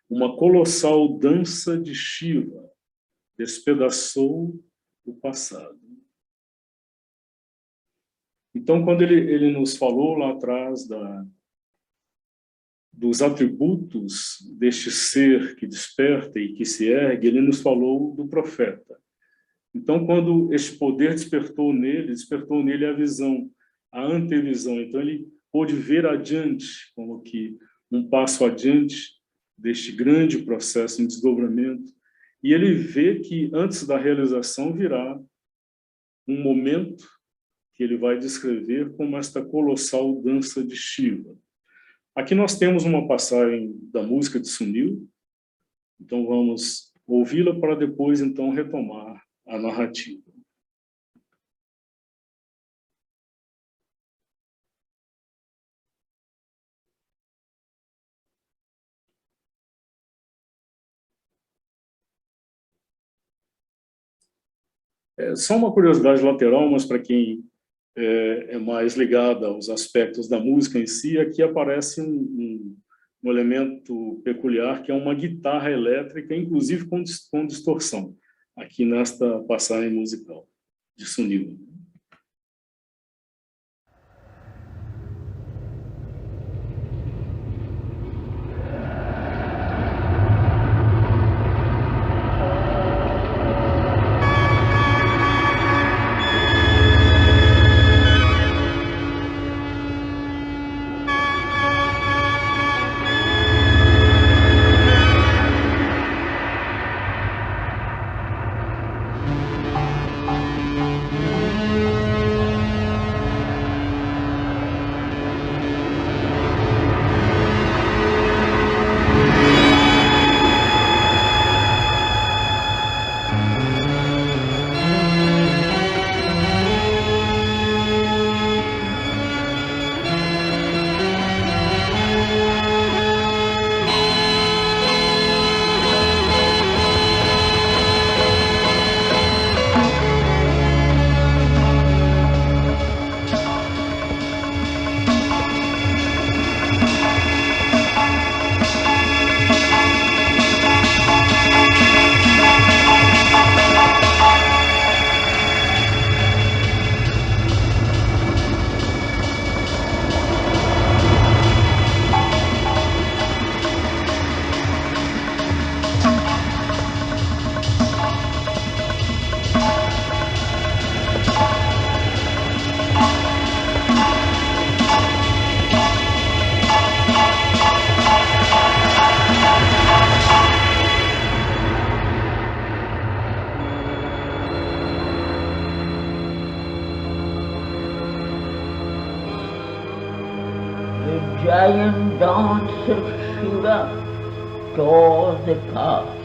Uma colossal dança de Shiva despedaçou o passado. Então, quando ele nos falou lá atrás dos atributos deste ser que desperta e que se ergue, ele nos falou do profeta. Então, quando este poder despertou nele a visão, a antevisão. Então, ele pôde ver adiante, como que um passo adiante deste grande processo em desdobramento. E ele vê que antes da realização virá um momento que ele vai descrever como esta colossal dança de Shiva. Aqui nós temos uma passagem da música de Sunil, então vamos ouvi-la para depois então retomar a narrativa. Só uma curiosidade lateral, mas para quem é mais ligado aos aspectos da música em si, aqui aparece um elemento peculiar, que é uma guitarra elétrica, inclusive com distorção, aqui nesta passagem musical de Sunil. Giant dance of Shiva tore the path.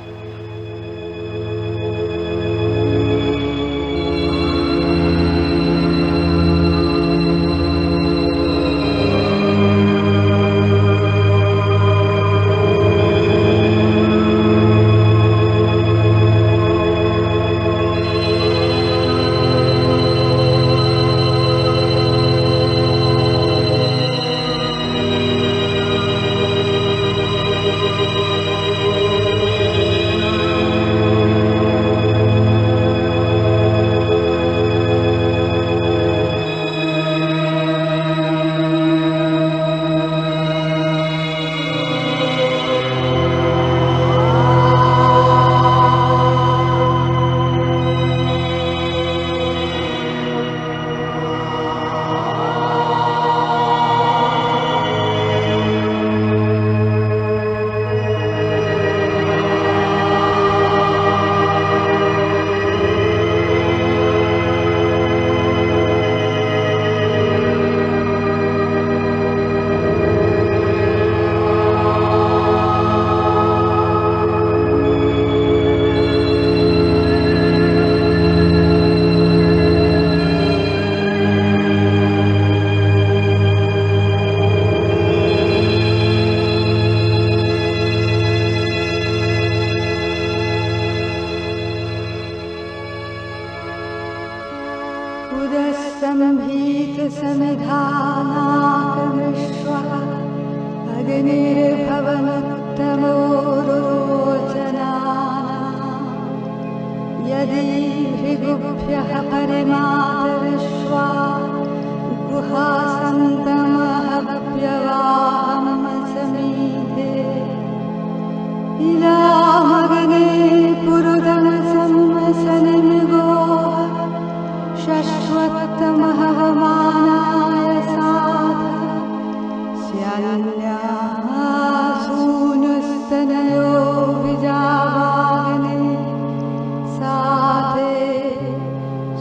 Vasyanya sunustanayo vijavagane sate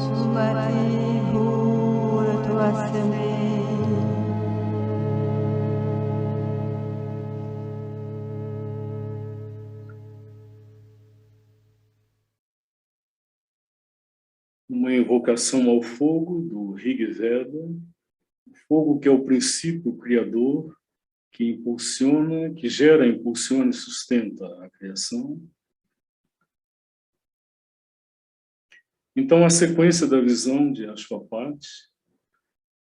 sumati bhuratvasme. Uma invocação ao fogo do Rig Veda, o fogo que é o princípio criador, que impulsiona, que gera, impulsiona e sustenta a criação. Então, a sequência da visão de Ashwapati,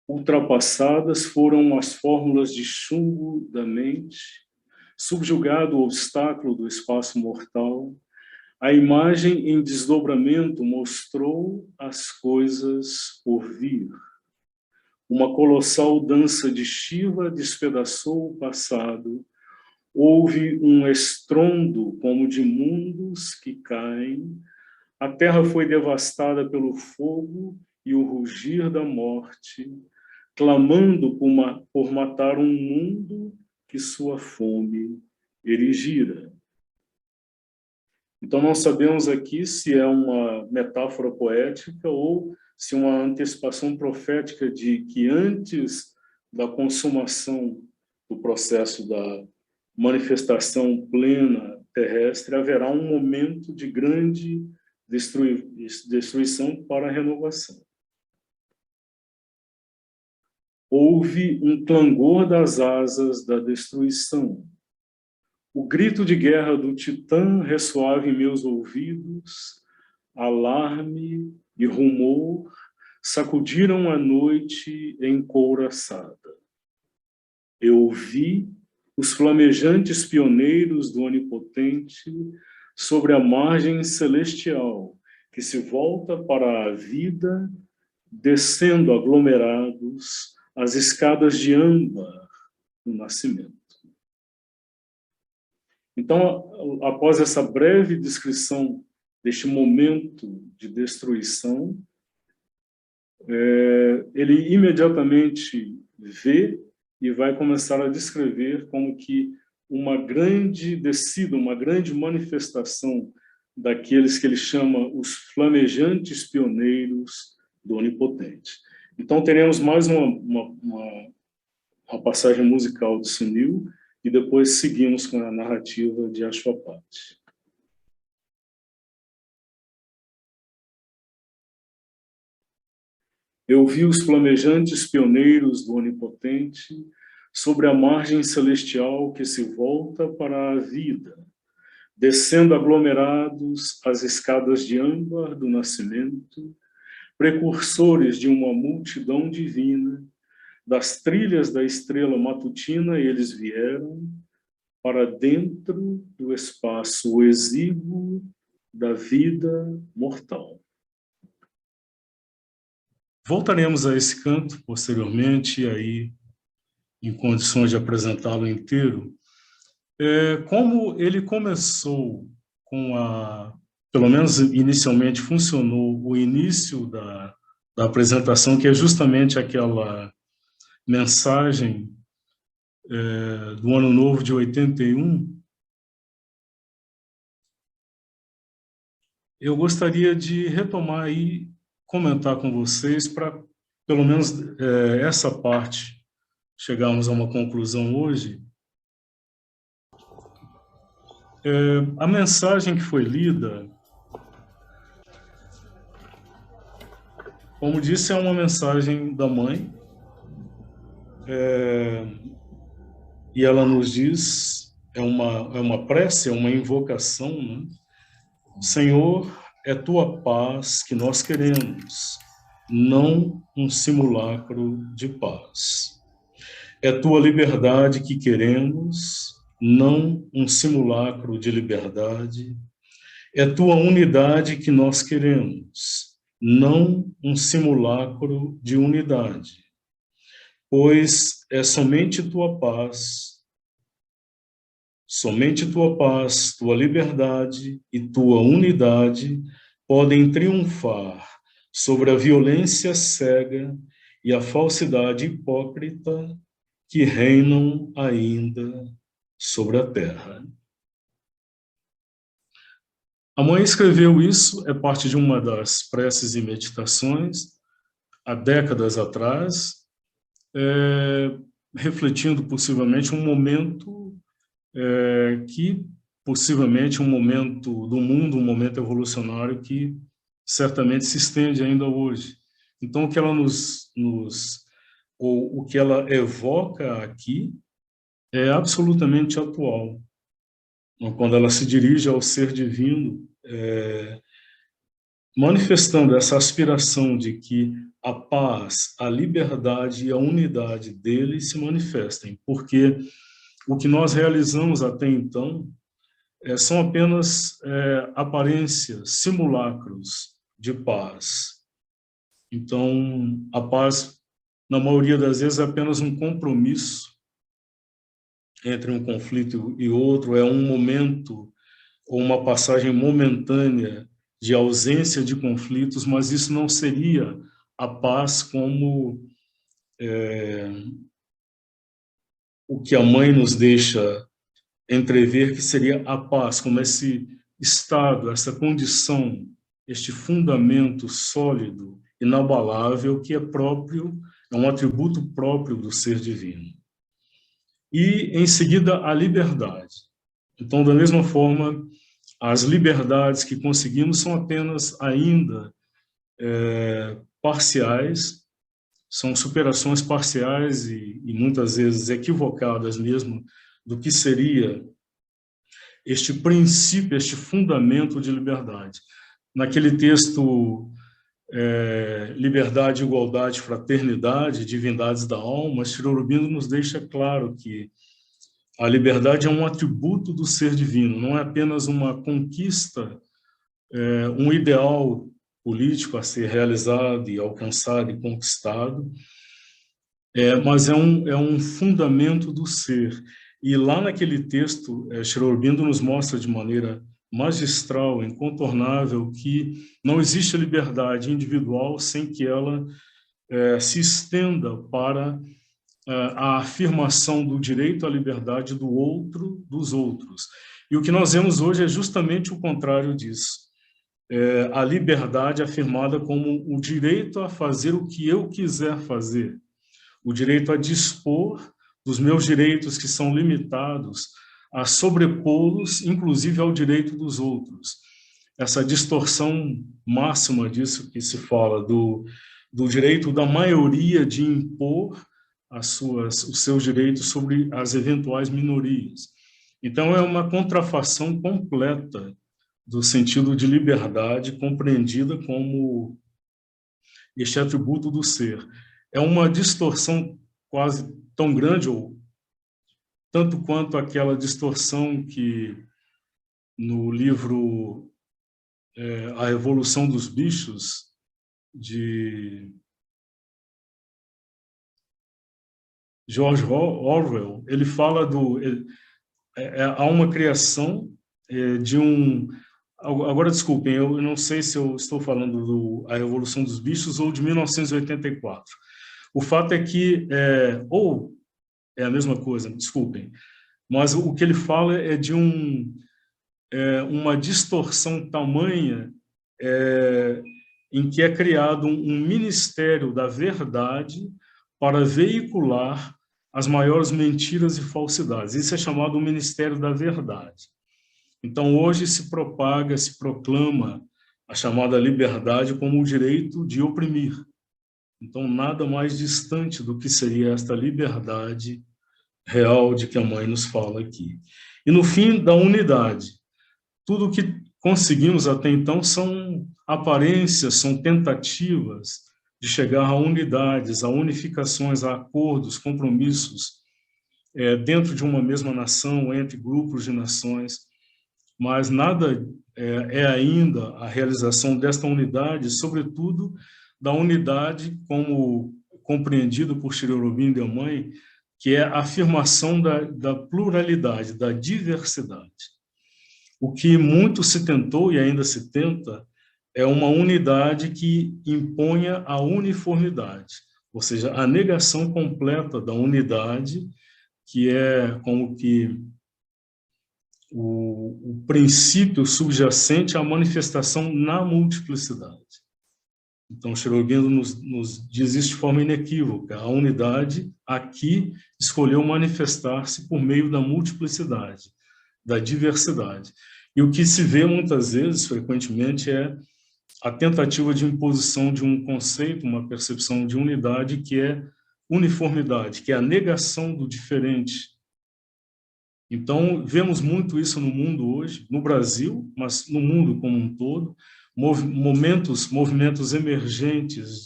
ultrapassadas foram as fórmulas de chumbo da mente, subjugado o obstáculo do espaço mortal. A imagem em desdobramento mostrou as coisas por vir. Uma colossal dança de Shiva despedaçou o passado. Houve um estrondo como de mundos que caem. A terra foi devastada pelo fogo e o rugir da morte, clamando por matar um mundo que sua fome erigira. Então, não sabemos aqui se é uma metáfora poética ou se uma antecipação profética de que antes da consumação do processo da manifestação plena terrestre, haverá um momento de grande destruição para a renovação. Houve um clangor das asas da destruição. O grito de guerra do Titã ressoava em meus ouvidos, alarme e rumor sacudiram a noite encouraçada. Eu vi os flamejantes pioneiros do Onipotente sobre a margem celestial, que se volta para a vida, descendo aglomerados as escadas de âmbar do nascimento. Então, após essa breve descrição deste momento de destruição, ele imediatamente vê e vai começar a descrever como que uma grande descida, uma grande manifestação daqueles que ele chama os flamejantes pioneiros do Onipotente. Então, teremos mais uma passagem musical de Sunil, e depois seguimos com a narrativa de Ashwapati. Eu vi os flamejantes pioneiros do Onipotente sobre a margem celestial que se volta para a vida, descendo aglomerados as escadas de âmbar do nascimento, precursores de uma multidão divina. Das trilhas da estrela matutina, eles vieram para dentro do espaço exíguo da vida mortal. Voltaremos a esse canto posteriormente, e aí, em condições de apresentá-lo inteiro. Como ele começou com pelo menos inicialmente funcionou o início da apresentação, que é justamente aquela mensagem do Ano Novo de 81, eu gostaria de retomar e comentar com vocês para, pelo menos, essa parte, chegarmos a uma conclusão hoje. A mensagem que foi lida, como disse, é uma mensagem da mãe, e ela nos diz, é uma prece, é uma invocação, né? Senhor, é tua paz que nós queremos, não um simulacro de paz. É tua liberdade que queremos, não um simulacro de liberdade. É tua unidade que nós queremos, não um simulacro de unidade. Pois é somente tua paz, tua liberdade e tua unidade podem triunfar sobre a violência cega e a falsidade hipócrita que reinam ainda sobre a terra. A mãe escreveu isso, é parte de uma das preces e meditações, há décadas atrás, refletindo possivelmente um momento possivelmente um momento do mundo, um momento evolucionário que certamente se estende ainda hoje. Então, o que ela ou o que ela evoca aqui é absolutamente atual. Quando ela se dirige ao ser divino, manifestando essa aspiração de que a paz, a liberdade e a unidade dele se manifestem, porque o que nós realizamos até então são apenas aparências, simulacros de paz. Então, a paz, na maioria das vezes, é apenas um compromisso entre um conflito e outro, é um momento ou uma passagem momentânea de ausência de conflitos, mas isso não seria a paz como o que a mãe nos deixa entrever que seria a paz, como esse estado, essa condição, este fundamento sólido, inabalável, que é próprio, é um atributo próprio do ser divino. E, em seguida, a liberdade. Então, da mesma forma, as liberdades que conseguimos são apenas ainda parciais, são superações parciais e muitas vezes equivocadas mesmo do que seria este princípio, este fundamento de liberdade. Naquele texto, Liberdade, Igualdade, Fraternidade, Divindades da Alma, Sri Aurobindo nos deixa claro que a liberdade é um atributo do ser divino, não é apenas uma conquista, um ideal político a ser realizado e alcançado e conquistado, mas é um fundamento do ser. E lá naquele texto, Sri Aurobindo nos mostra de maneira magistral, incontornável, que não existe liberdade individual sem que ela se estenda para a afirmação do direito à liberdade do outro, dos outros. E o que nós vemos hoje é justamente o contrário disso. A liberdade afirmada como o direito a fazer o que eu quiser fazer, o direito a dispor dos meus direitos que são limitados, a sobrepô-los, inclusive, ao direito dos outros. Essa distorção máxima disso que se fala, do direito da maioria de impor os seus direitos sobre as eventuais minorias. Então, é uma contrafação completa do sentido de liberdade compreendida como este atributo do ser. É uma distorção quase tão grande, ou tanto quanto aquela distorção que no livro A Evolução dos Bichos, de George Orwell, ele fala há uma criação de um... Agora, desculpem, eu não sei se eu estou falando A Evolução dos Bichos ou de 1984. O fato é que, ou é a mesma coisa, desculpem, mas o que ele fala é de uma distorção tamanha em que é criado um ministério da verdade para veicular as maiores mentiras e falsidades. Isso é chamado o Ministério da Verdade. Então, hoje se propaga, se proclama a chamada liberdade como o direito de oprimir. Então, nada mais distante do que seria esta liberdade real de que a mãe nos fala aqui. E, no fim, da unidade. Tudo o que conseguimos até então são aparências, são tentativas de chegar a unidades, a unificações, a acordos, compromissos dentro de uma mesma nação, entre grupos de nações, mas nada é ainda a realização desta unidade, sobretudo da unidade como compreendido por Sri Aurobindo e a mãe, que é a afirmação da pluralidade, da diversidade. O que muito se tentou e ainda se tenta é uma unidade que imponha a uniformidade. ou seja, a negação completa da unidade, que é como que o princípio subjacente à manifestação na multiplicidade. Então, Sri Aurobindo nos diz isso de forma inequívoca. A unidade aqui escolheu manifestar-se por meio da multiplicidade, da diversidade. E o que se vê muitas vezes, frequentemente, é a tentativa de imposição de um conceito, uma percepção de unidade, que é uniformidade, que é a negação do diferente. Então, vemos muito isso no mundo hoje, no Brasil, mas no mundo como um todo, movimentos emergentes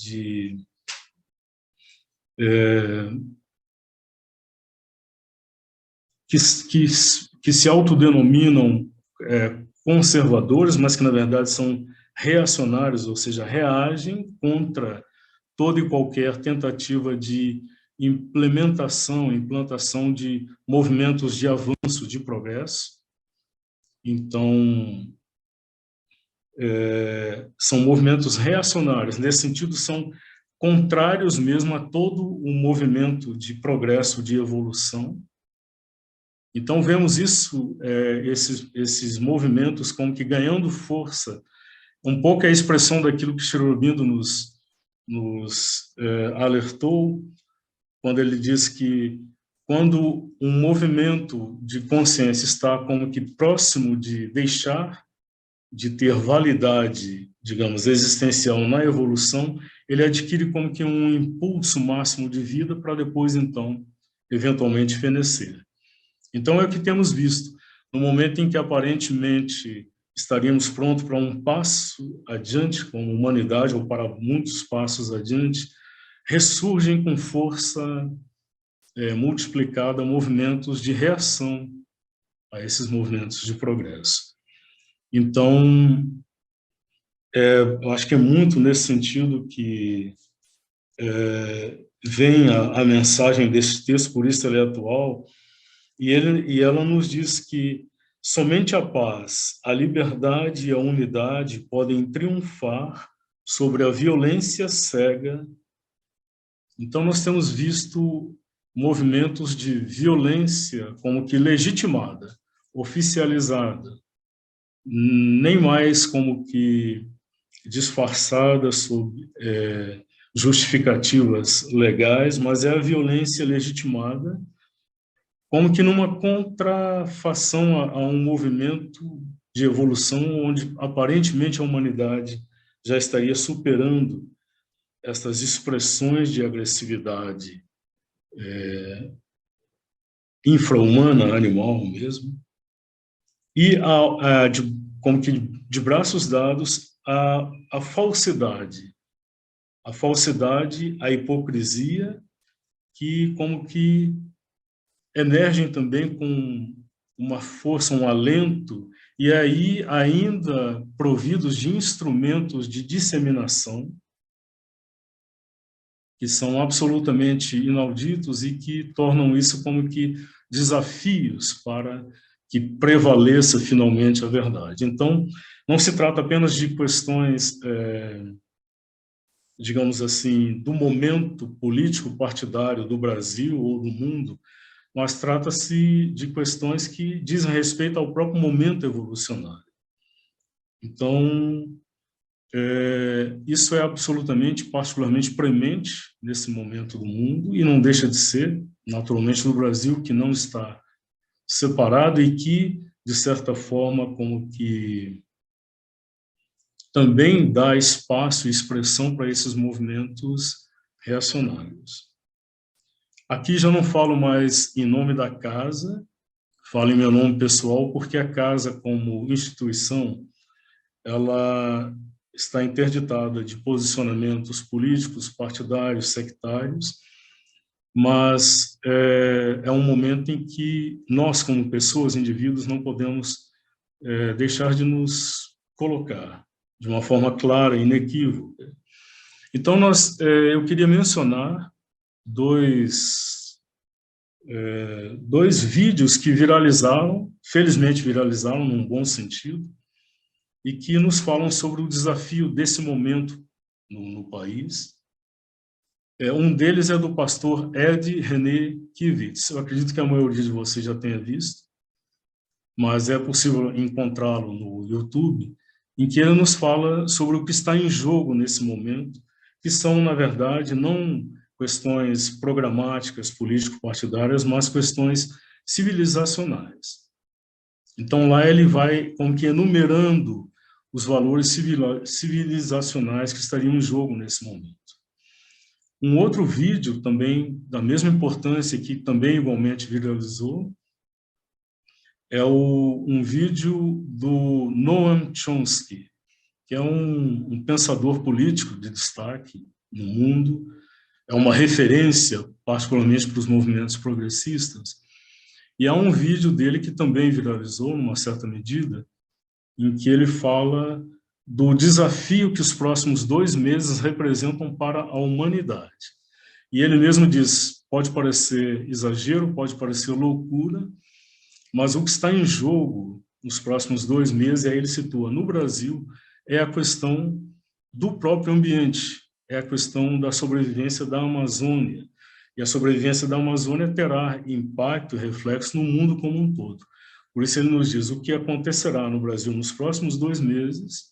que se autodenominam conservadores, mas que, na verdade, são reacionários, ou seja, reagem contra toda e qualquer tentativa de implantação de movimentos de avanço, de progresso. Então, são movimentos reacionários. Nesse sentido, são contrários mesmo a todo o movimento de progresso, de evolução. Então, vemos isso, esses movimentos como que ganhando força. Um pouco é a expressão daquilo que Sri Aurobindo nos alertou, quando ele diz que quando um movimento de consciência está como que próximo de deixar de ter validade, digamos, existencial na evolução, ele adquire como que um impulso máximo de vida para depois, então, eventualmente fenecer. Então, é o que temos visto. No momento em que, aparentemente, estaríamos prontos para um passo adiante como humanidade, ou para muitos passos adiante, ressurgem com força multiplicada movimentos de reação a esses movimentos de progresso. Então, eu acho que é muito nesse sentido que vem a mensagem desse texto, por isso ele é atual, e ela nos diz que somente a paz, a liberdade e a unidade podem triunfar sobre a violência cega. Então, nós temos visto movimentos de violência como que legitimada, oficializada, nem mais como que disfarçada sob justificativas legais, mas é a violência legitimada, como que numa contrafação a um movimento de evolução onde aparentemente a humanidade já estaria superando essas expressões de agressividade infra-humana, animal mesmo, e como que de braços dados a falsidade, a hipocrisia, que como que emergem também com uma força, um alento, e aí ainda providos de instrumentos de disseminação, que são absolutamente inauditos e que tornam isso como que desafios para que prevaleça finalmente a verdade. Então, não se trata apenas de questões, digamos assim, do momento político partidário do Brasil ou do mundo, mas trata-se de questões que dizem respeito ao próprio momento evolucionário. Então, isso é absolutamente, particularmente premente nesse momento do mundo, e não deixa de ser, naturalmente, no Brasil, que não está separado e que, de certa forma, como que também dá espaço e expressão para esses movimentos reacionários. Aqui já não falo mais em nome da casa, falo em meu nome pessoal, porque a casa, como instituição, ela está interditada de posicionamentos políticos, partidários, sectários, mas é um momento em que nós, como pessoas, indivíduos, não podemos deixar de nos colocar de uma forma clara e inequívoca. Então, eu queria mencionar dois vídeos que viralizaram, felizmente viralizaram num bom sentido, e que nos falam sobre o desafio desse momento no país. Um deles é do pastor Ed René Kivitz. Eu acredito que a maioria de vocês já tenha visto, mas é possível encontrá-lo no YouTube, em que ele nos fala sobre o que está em jogo nesse momento, que são, na verdade, não questões programáticas, político-partidárias, mas questões civilizacionais. Então, lá ele vai como que enumerando os valores civilizacionais que estariam em jogo nesse momento. Um outro vídeo também, da mesma importância, que também igualmente viralizou, é um vídeo do Noam Chomsky, que é um pensador político de destaque no mundo, é uma referência, particularmente para os movimentos progressistas, e há um vídeo dele que também viralizou, numa certa medida, em que ele fala do desafio que os próximos 2 meses representam para a humanidade. E ele mesmo diz, pode parecer exagero, pode parecer loucura, mas o que está em jogo nos próximos 2 meses, e aí ele situa no Brasil, é a questão do próprio ambiente, é a questão da sobrevivência da Amazônia. E a sobrevivência da Amazônia terá impacto e reflexo no mundo como um todo. Por isso ele nos diz, o que acontecerá no Brasil nos próximos 2 meses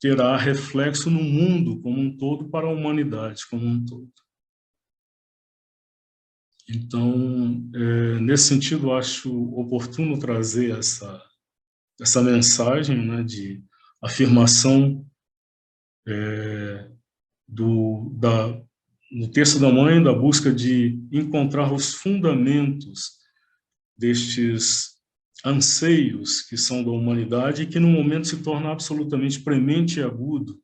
terá reflexo no mundo como um todo, para a humanidade como um todo. Então, nesse sentido, acho oportuno trazer essa mensagem, né, de afirmação no texto da mãe, da busca de encontrar os fundamentos destes anseios que são da humanidade e que no momento se torna absolutamente premente e agudo.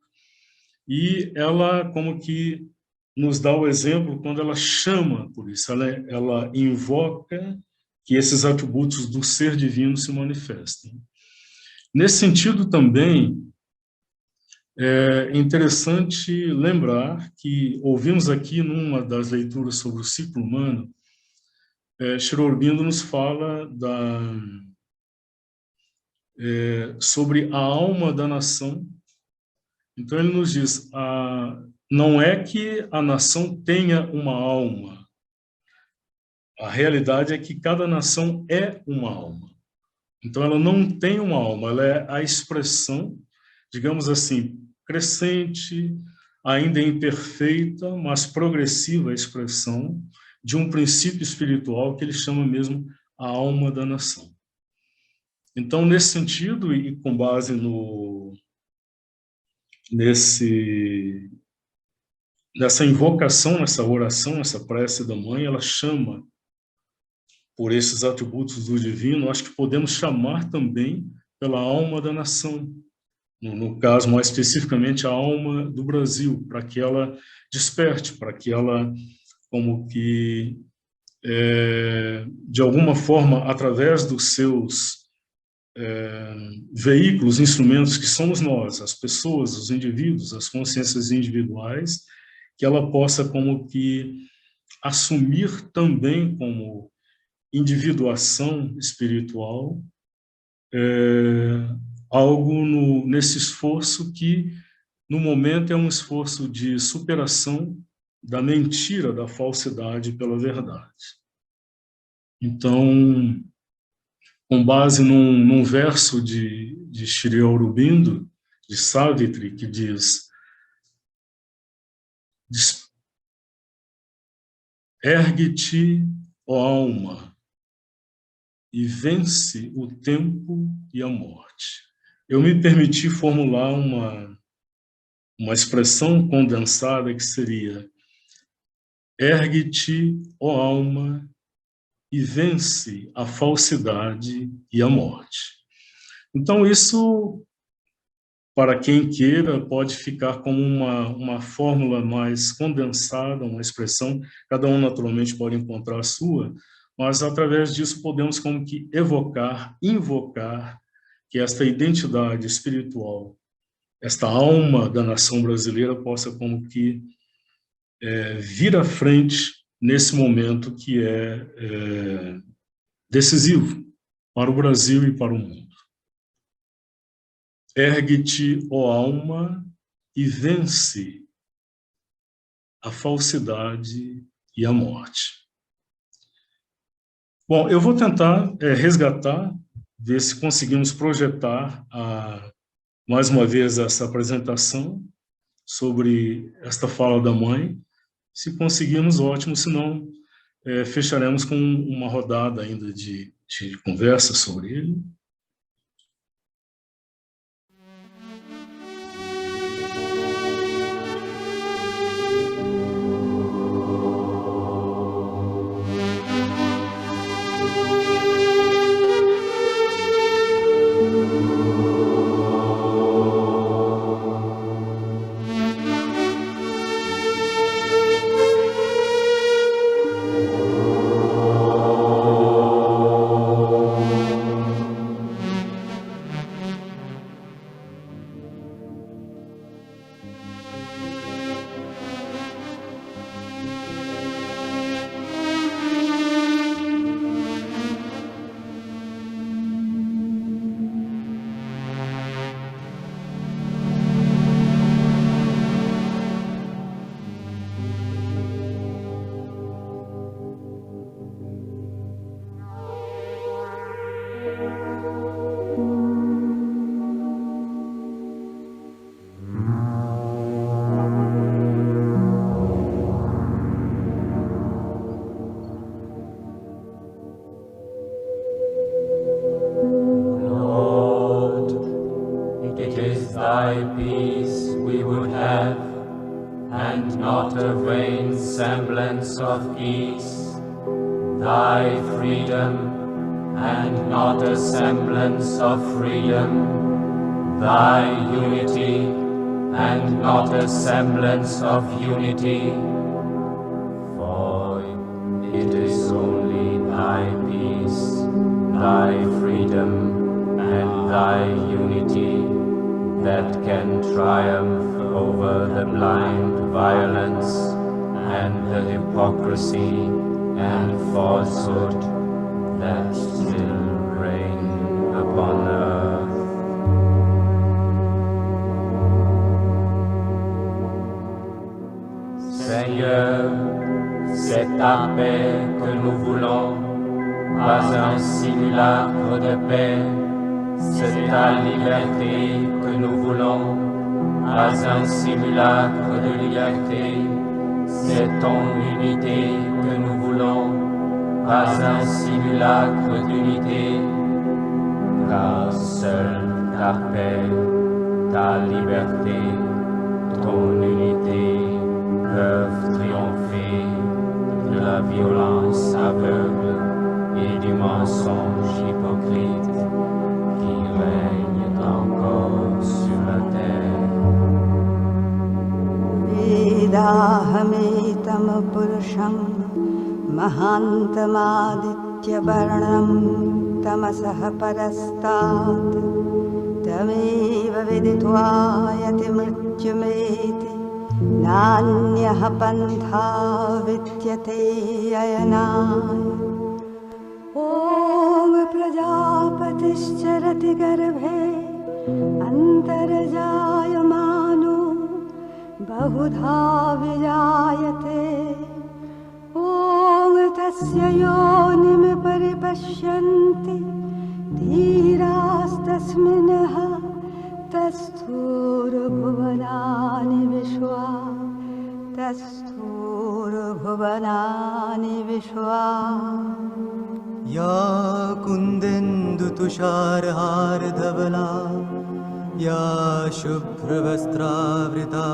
E ela como que nos dá o exemplo quando ela chama por isso, ela invoca que esses atributos do ser divino se manifestem. Nesse sentido também, é interessante lembrar que ouvimos aqui numa das leituras sobre o ciclo humano, Sri Aurobindo nos fala sobre a alma da nação. Então ele nos diz, não é que a nação tenha uma alma, a realidade é que cada nação é uma alma. Então ela não tem uma alma, ela é a expressão, digamos assim, crescente, ainda imperfeita, mas progressiva expressão de um princípio espiritual que ele chama mesmo a alma da nação. Então, nesse sentido, e com base nessa invocação, nessa oração, nessa prece da mãe, ela chama por esses atributos do divino, acho que podemos chamar também pela alma da nação, no caso, mais especificamente, a alma do Brasil, para que ela desperte, para que ela, como que, de alguma forma, através dos seus veículos, instrumentos que somos nós, as pessoas, os indivíduos, as consciências individuais, que ela possa, como que, assumir também como individuação espiritual, algo nesse esforço que, no momento, é um esforço de superação da mentira, da falsidade pela verdade. Então, com base num verso de Sri Aurobindo, de Savitri, que diz: ergue-te, ó alma, e vence o tempo e a morte. Eu me permiti formular uma expressão condensada que seria: ergue-te, ó alma, e vence a falsidade e a morte. Então, isso, para quem queira, pode ficar como uma fórmula mais condensada, uma expressão, cada um naturalmente pode encontrar a sua, mas através disso podemos como que evocar, invocar que esta identidade espiritual, esta alma da nação brasileira possa como que vir à frente nesse momento que é decisivo para o Brasil e para o mundo. Ergue-te, ó alma, e vence a falsidade e a morte. Bom, eu vou tentar resgatar, ver se conseguimos projetar mais uma vez essa apresentação sobre esta fala da mãe. Se conseguirmos, ótimo, se não, fecharemos com uma rodada ainda de conversa sobre ele. Of peace, thy freedom, and not a semblance of freedom, thy unity, and not a semblance of unity, for it is only thy peace, thy freedom, and thy unity that can triumph over the blind violence and the hypocrisy and falsehood that still reign upon earth. Seigneur, c'est ta paix que nous voulons, pas un simulacre de paix, c'est ta liberté que nous voulons, pas un simulacre de liberté. C'est ton unité que nous voulons, pas un simulacre d'unité, car seule ta paix, ta liberté, ton unité peuvent triompher de la violence aveugle et du mensonge hypocrite qui règne encore sur la terre. वेदाहमेतं पुरुषं महान्तमादित्यवर्णं तमसः परस्तात् तमेव विदित्वा यतिमृत्युमेति नान्यः पन्था विद्यते अयनाय। ॐ प्रजापतिश्चरति गर्भे अन्तर्जायमानो बहुधा विजायते। ॐ तस्य योनिं परिपश्यन्ति धीरास्तस्मिन्नः तस्थूर्भुवनानि विश्वा तस्थूर्भुवनानि विश्वा। या कुन्देन्दुतुषारहारधवला या शुभ्रवस्त्रावृता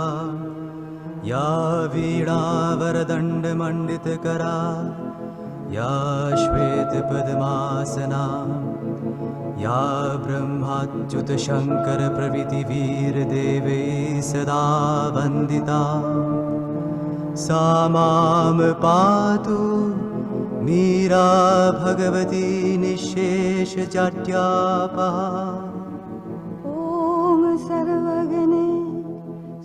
या वीणावरदण्डमण्डितकरा या श्वेतपद्मासना या ब्रह्माच्युतशङ्करप्रभृतिवीरदेवै सदा वन्दिता सा मां पातु मीरा भगवती निःशेषजाड्यापहा। सर्वगणे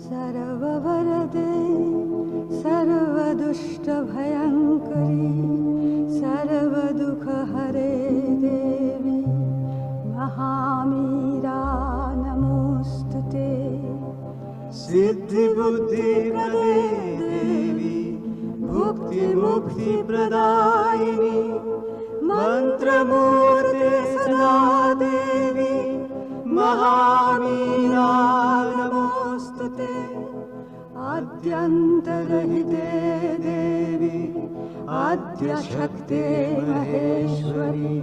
सर्ववरदे सर्वदुष्टभयङ्करी सर्वदुःखहरे देवी महामीरा नमोऽस्तुते। सिद्धिबुद्धिप्रदे देवी भुक्ति मुक्ति प्रदायिनी मंत्रमूर्ते सदा देवी महामीरा नमोस्तुते आद्यन्तरहिते देवी आद्यशक्ते महेश्वरी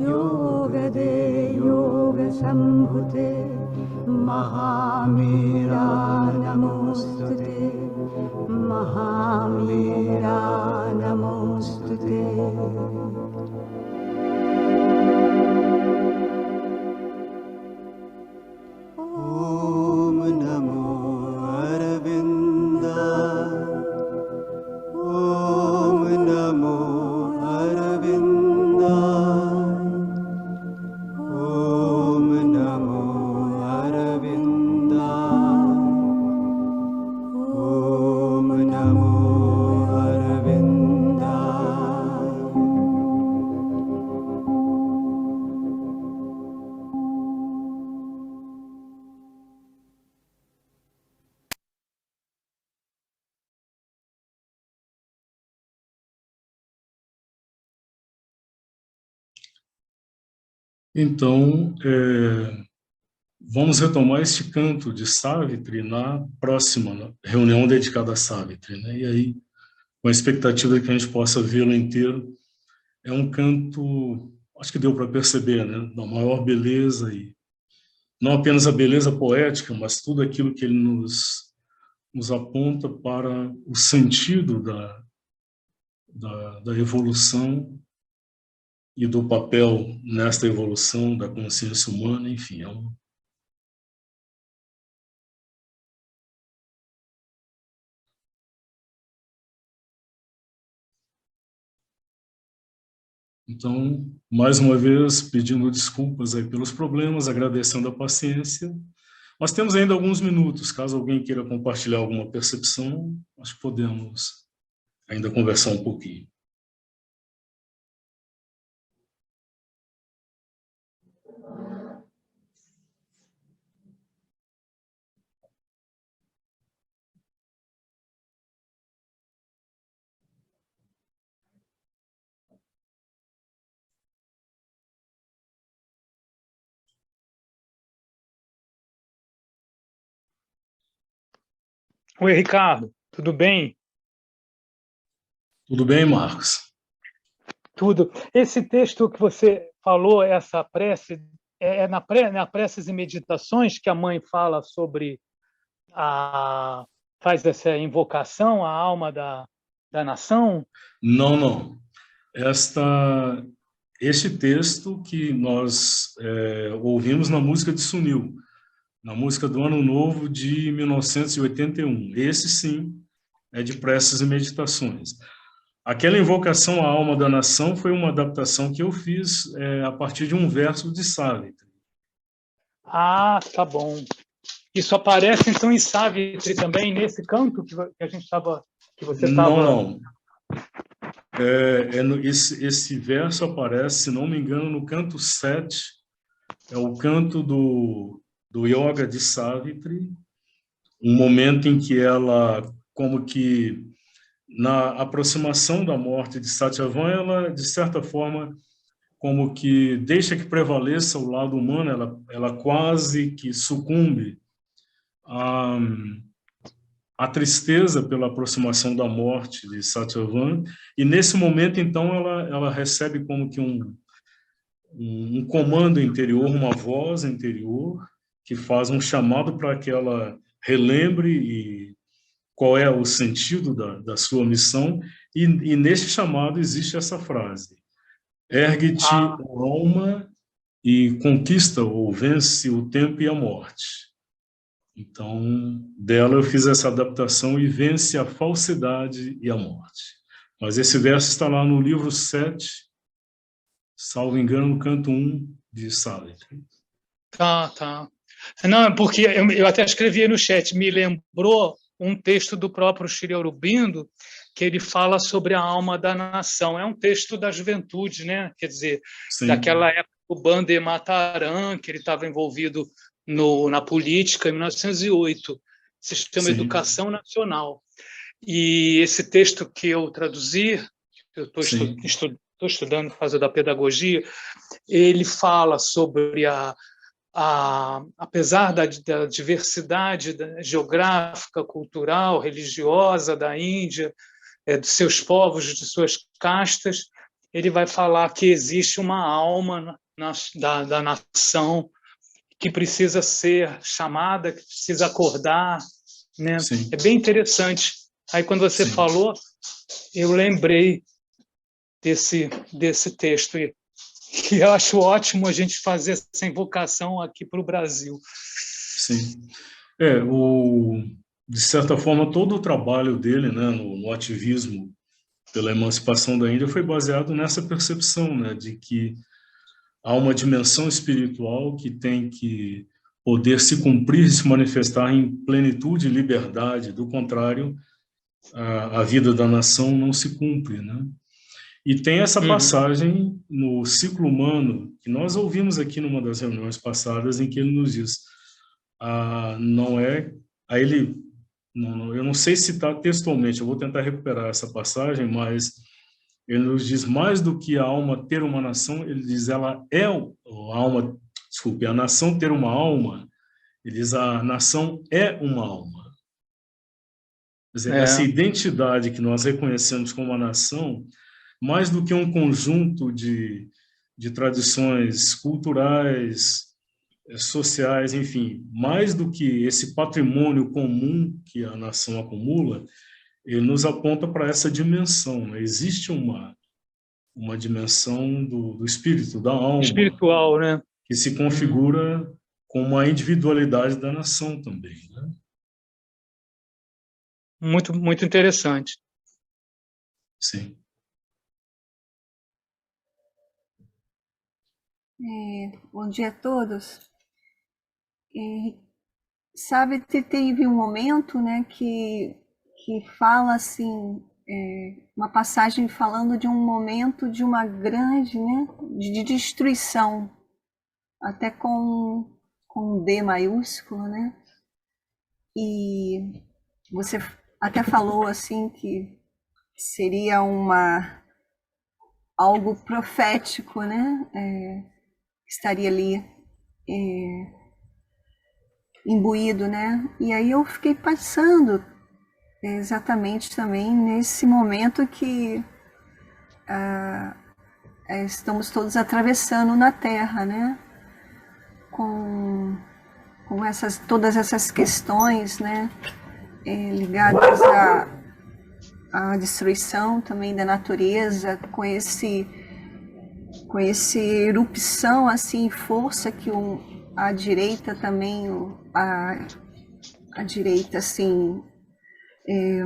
योगदे योगसम्भुते महामीरा नमोस्तुते महामीरा नमोस्तुते। ॐ नमो अरविन्दाय ॐ नमो अरविन्दाय ॐ नमो अरविन्दाय ॐ नमो अरविन्दाय। Então, vamos retomar este canto de Savitri na próxima reunião dedicada a Savitri, né? E aí, com a expectativa de que a gente possa vê-lo inteiro, é um canto, acho que deu para perceber, né? Da maior beleza, e não apenas a beleza poética, mas tudo aquilo que ele nos aponta para o sentido da evolução e do papel nesta evolução da consciência humana, enfim, Então, mais uma vez, pedindo desculpas aí pelos problemas, agradecendo a paciência. Nós temos ainda alguns minutos, caso alguém queira compartilhar alguma percepção, acho que podemos ainda conversar um pouquinho. Oi, Ricardo, tudo bem? Tudo bem, Marcos? Tudo. Esse texto que você falou, essa prece, é na Preces e Meditações que a mãe fala sobre, faz essa invocação à alma da nação? Não, não. Este texto que nós ouvimos na música de Sunil, na música do Ano Novo de 1981. Esse, sim, é de Preces e Meditações. Aquela invocação à alma da nação foi uma adaptação que eu fiz a partir de um verso de Savitri. Ah, tá bom. Isso aparece, então, em Savitri também, nesse canto que a gente estava... que você estava... Não, não. Esse verso aparece, se não me engano, no canto 7, é o canto do Yoga de Savitri, um momento em que ela, como que na aproximação da morte de Satyavan, ela, de certa forma, como que deixa que prevaleça o lado humano, ela quase que sucumbe à tristeza pela aproximação da morte de Satyavan, e nesse momento, então, ela recebe como que um comando interior, uma voz interior, que faz um chamado para que ela relembre qual é o sentido da sua missão, e neste chamado existe essa frase: ergue-te, ó alma, e conquista ou vence o tempo e a morte. Então, dela eu fiz essa adaptação, e vence a falsidade e a morte. Mas esse verso está lá no livro 7, salvo engano, no canto 1 de Savitri. Tá. Não, porque eu até escrevi no chat, me lembrou um texto do próprio Sri Aurobindo, que ele fala sobre a alma da nação. É um texto da juventude, né? Quer dizer, Sim. Daquela época, o Bande Mataram, que ele estava envolvido na política em 1908, Sistema de Educação Nacional. E esse texto que eu traduzi, eu estou Sim. estudando por causa da pedagogia, ele fala sobre apesar da diversidade geográfica, cultural, religiosa da Índia, dos seus povos, de suas castas, ele vai falar que existe uma alma da nação que precisa ser chamada, que precisa acordar, né? Sim. É bem interessante. Aí, quando você Sim. falou, eu lembrei desse texto aí, que eu acho ótimo a gente fazer essa invocação aqui para o Brasil. Sim. De certa forma, todo o trabalho dele, né, no ativismo pela emancipação da Índia foi baseado nessa percepção, né, de que há uma dimensão espiritual que tem que poder se cumprir e se manifestar em plenitude e liberdade. Do contrário, a vida da nação não se cumpre, né? E tem essa passagem no Ciclo Humano, que nós ouvimos aqui numa das reuniões passadas, em que ele nos diz, não é... Aí ele, eu não sei citar textualmente, eu vou tentar recuperar essa passagem, mas ele nos diz, mais do que a alma ter uma nação, ele diz, ela é a alma, desculpe, a nação ter uma alma, ele diz, a nação é uma alma. Quer dizer, essa identidade que nós reconhecemos como uma nação, mais do que um conjunto de tradições culturais, sociais, enfim, mais do que esse patrimônio comum que a nação acumula, ele nos aponta para essa dimensão, né? Existe uma dimensão do espírito, da alma, espiritual, né? Que se configura como a individualidade da nação também, né? Muito, muito interessante. Sim. Bom dia a todos. Sabe, teve um momento, né, que fala assim, uma passagem falando de um momento de uma grande, né, de destruição, até com D maiúsculo, né? E você até falou assim que seria algo profético, né? Estaria ali imbuído, né? E aí eu fiquei pensando exatamente também nesse momento que estamos todos atravessando na Terra, né? Com todas essas questões, né? Ligadas à destruição também da natureza, com esse erupção assim, força que a direita também, a direita assim,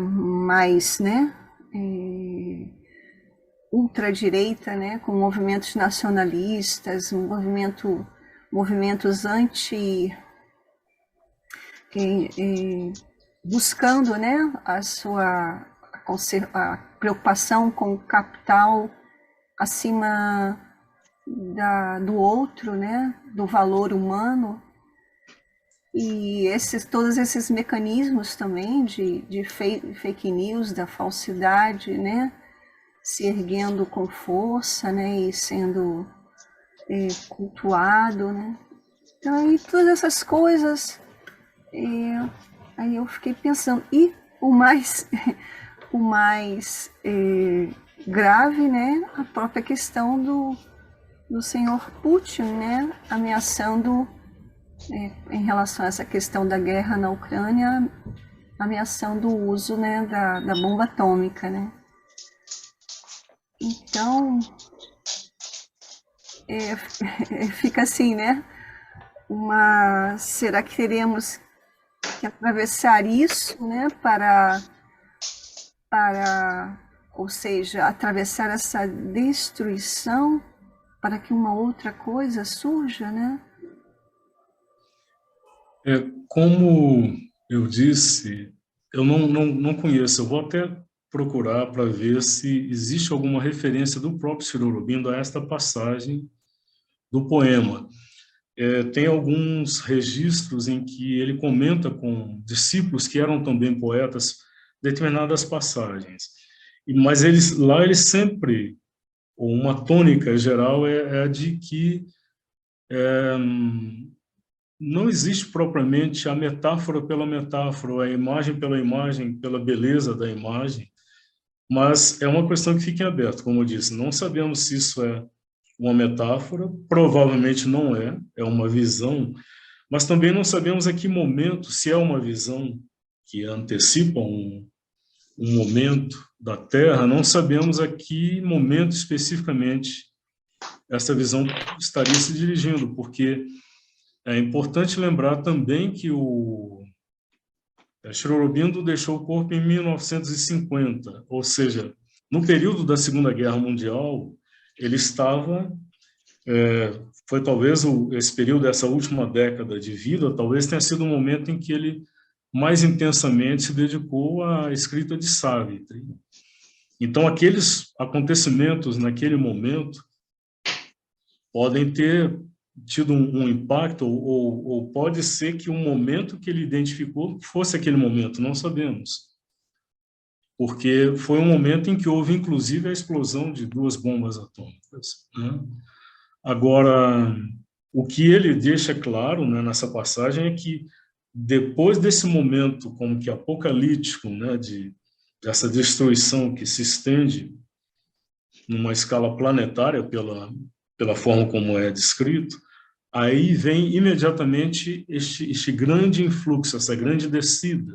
mais, né, ultradireita, né, com movimentos nacionalistas, movimentos buscando, né, a preocupação com o capital acima do outro, né, do valor humano, e todos esses mecanismos também de fake news, da falsidade, né, se erguendo com força, né, e sendo cultuado, né. Então, aí todas essas coisas, aí eu fiquei pensando, e o mais grave, né, a própria questão do senhor Putin, né, ameaçando, em relação a essa questão da guerra na Ucrânia, ameaçando o uso, né, da bomba atômica, né. Então, fica assim, né, será que teremos que atravessar isso, né, ou seja, atravessar essa destruição para que uma outra coisa surja, né? Como eu disse, eu não conheço, eu vou até procurar para ver se existe alguma referência do próprio Sri Aurobindo a esta passagem do poema. Tem alguns registros em que ele comenta com discípulos que eram também poetas, determinadas passagens. Mas lá eles sempre, ou uma tônica geral é a de que não existe propriamente a metáfora pela metáfora, a imagem pela imagem, pela beleza da imagem, mas é uma questão que fica em aberto, como eu disse, não sabemos se isso é uma metáfora, provavelmente não é, é uma visão, mas também não sabemos a que momento, se é uma visão que antecipa um momento da Terra, não sabemos a que momento especificamente essa visão estaria se dirigindo, porque é importante lembrar também que o Sri Aurobindo deixou o corpo em 1950, ou seja, no período da Segunda Guerra Mundial, ele estava, foi talvez esse período dessa última década de vida, talvez tenha sido o momento em que ele mais intensamente se dedicou à escrita de Savitri. Então, aqueles acontecimentos naquele momento podem ter tido um impacto, ou pode ser que o momento que ele identificou fosse aquele momento, não sabemos. Porque foi um momento em que houve, inclusive, a explosão de 2 bombas atômicas, né? Agora, o que ele deixa claro, né, nessa passagem é que, depois desse momento como que apocalíptico, né, dessa destruição que se estende numa escala planetária pela forma como é descrito, aí vem imediatamente este grande influxo, essa grande descida,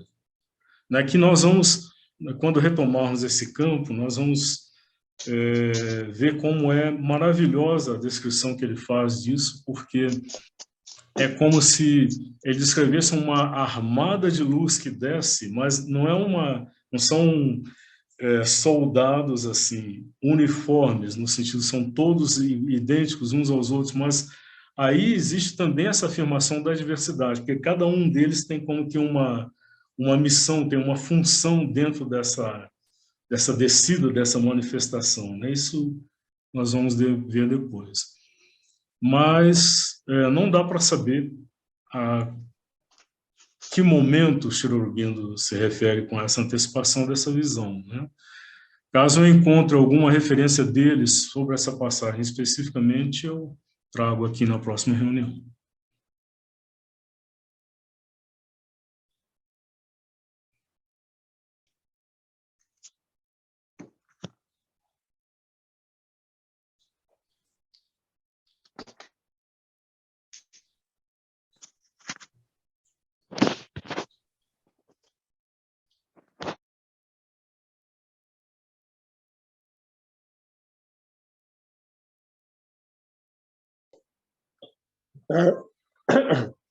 né, que nós vamos, quando retomarmos esse campo, nós vamos ver como é maravilhosa a descrição que ele faz disso, porque é como se ele descrevesse uma armada de luz que desce, mas não são soldados assim uniformes, no sentido são todos idênticos uns aos outros, mas aí existe também essa afirmação da diversidade, porque cada um deles tem como que uma missão, tem uma função dentro dessa descida, dessa manifestação, né? Isso nós vamos ver depois. Mas não dá para saber a que momento Sri Aurobindo se refere com essa antecipação dessa visão, né? Caso eu encontre alguma referência deles sobre essa passagem especificamente, eu trago aqui na próxima reunião.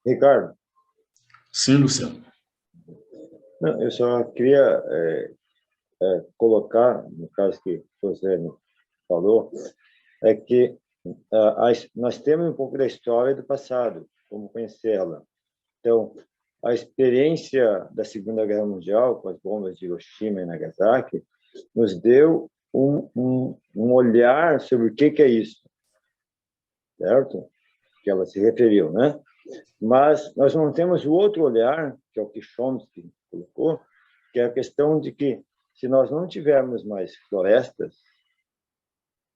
Ricardo, Sim, Luciano. não, eu só queria colocar, no caso que você falou, é que nós temos um pouco da história do passado, como conhecê-la. Então, a experiência da Segunda Guerra Mundial, com as bombas de Hiroshima e Nagasaki, nos deu um olhar sobre o que é isso, certo? Que ela se referiu, né? Mas nós não temos o outro olhar, que é o que Chomsky colocou, que é a questão de que, se nós não tivermos mais florestas,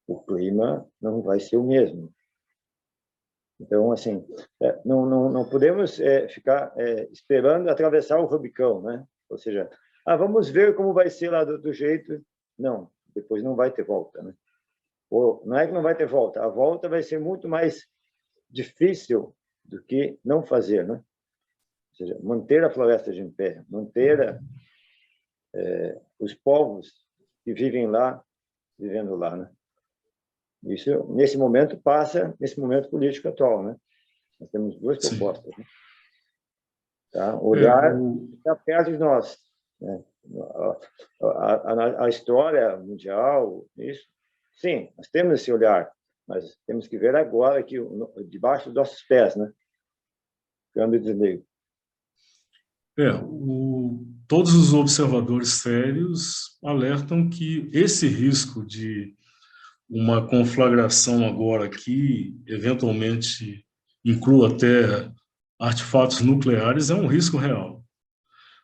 o clima não vai ser o mesmo. Então, assim, não podemos ficar esperando atravessar o Rubicão, né? Ou seja, vamos ver como vai ser lá do jeito. Não, depois não vai ter volta, né? Ou, não é que não vai ter volta, a volta vai ser muito mais difícil do que não fazer, né? Ou seja, manter a floresta de pé, manter os povos que vivem lá, vivendo lá, né? Isso, nesse momento, passa nesse momento político atual, né? Nós temos 2 propostas, né? Tá? Olhar está perto de nós, né? A história mundial, isso, sim, nós temos esse olhar, mas temos que ver agora aqui, debaixo dos nossos pés, né? Câmbio de desligo. Todos os observadores sérios alertam que esse risco de uma conflagração agora que eventualmente inclua até artefatos nucleares é um risco real.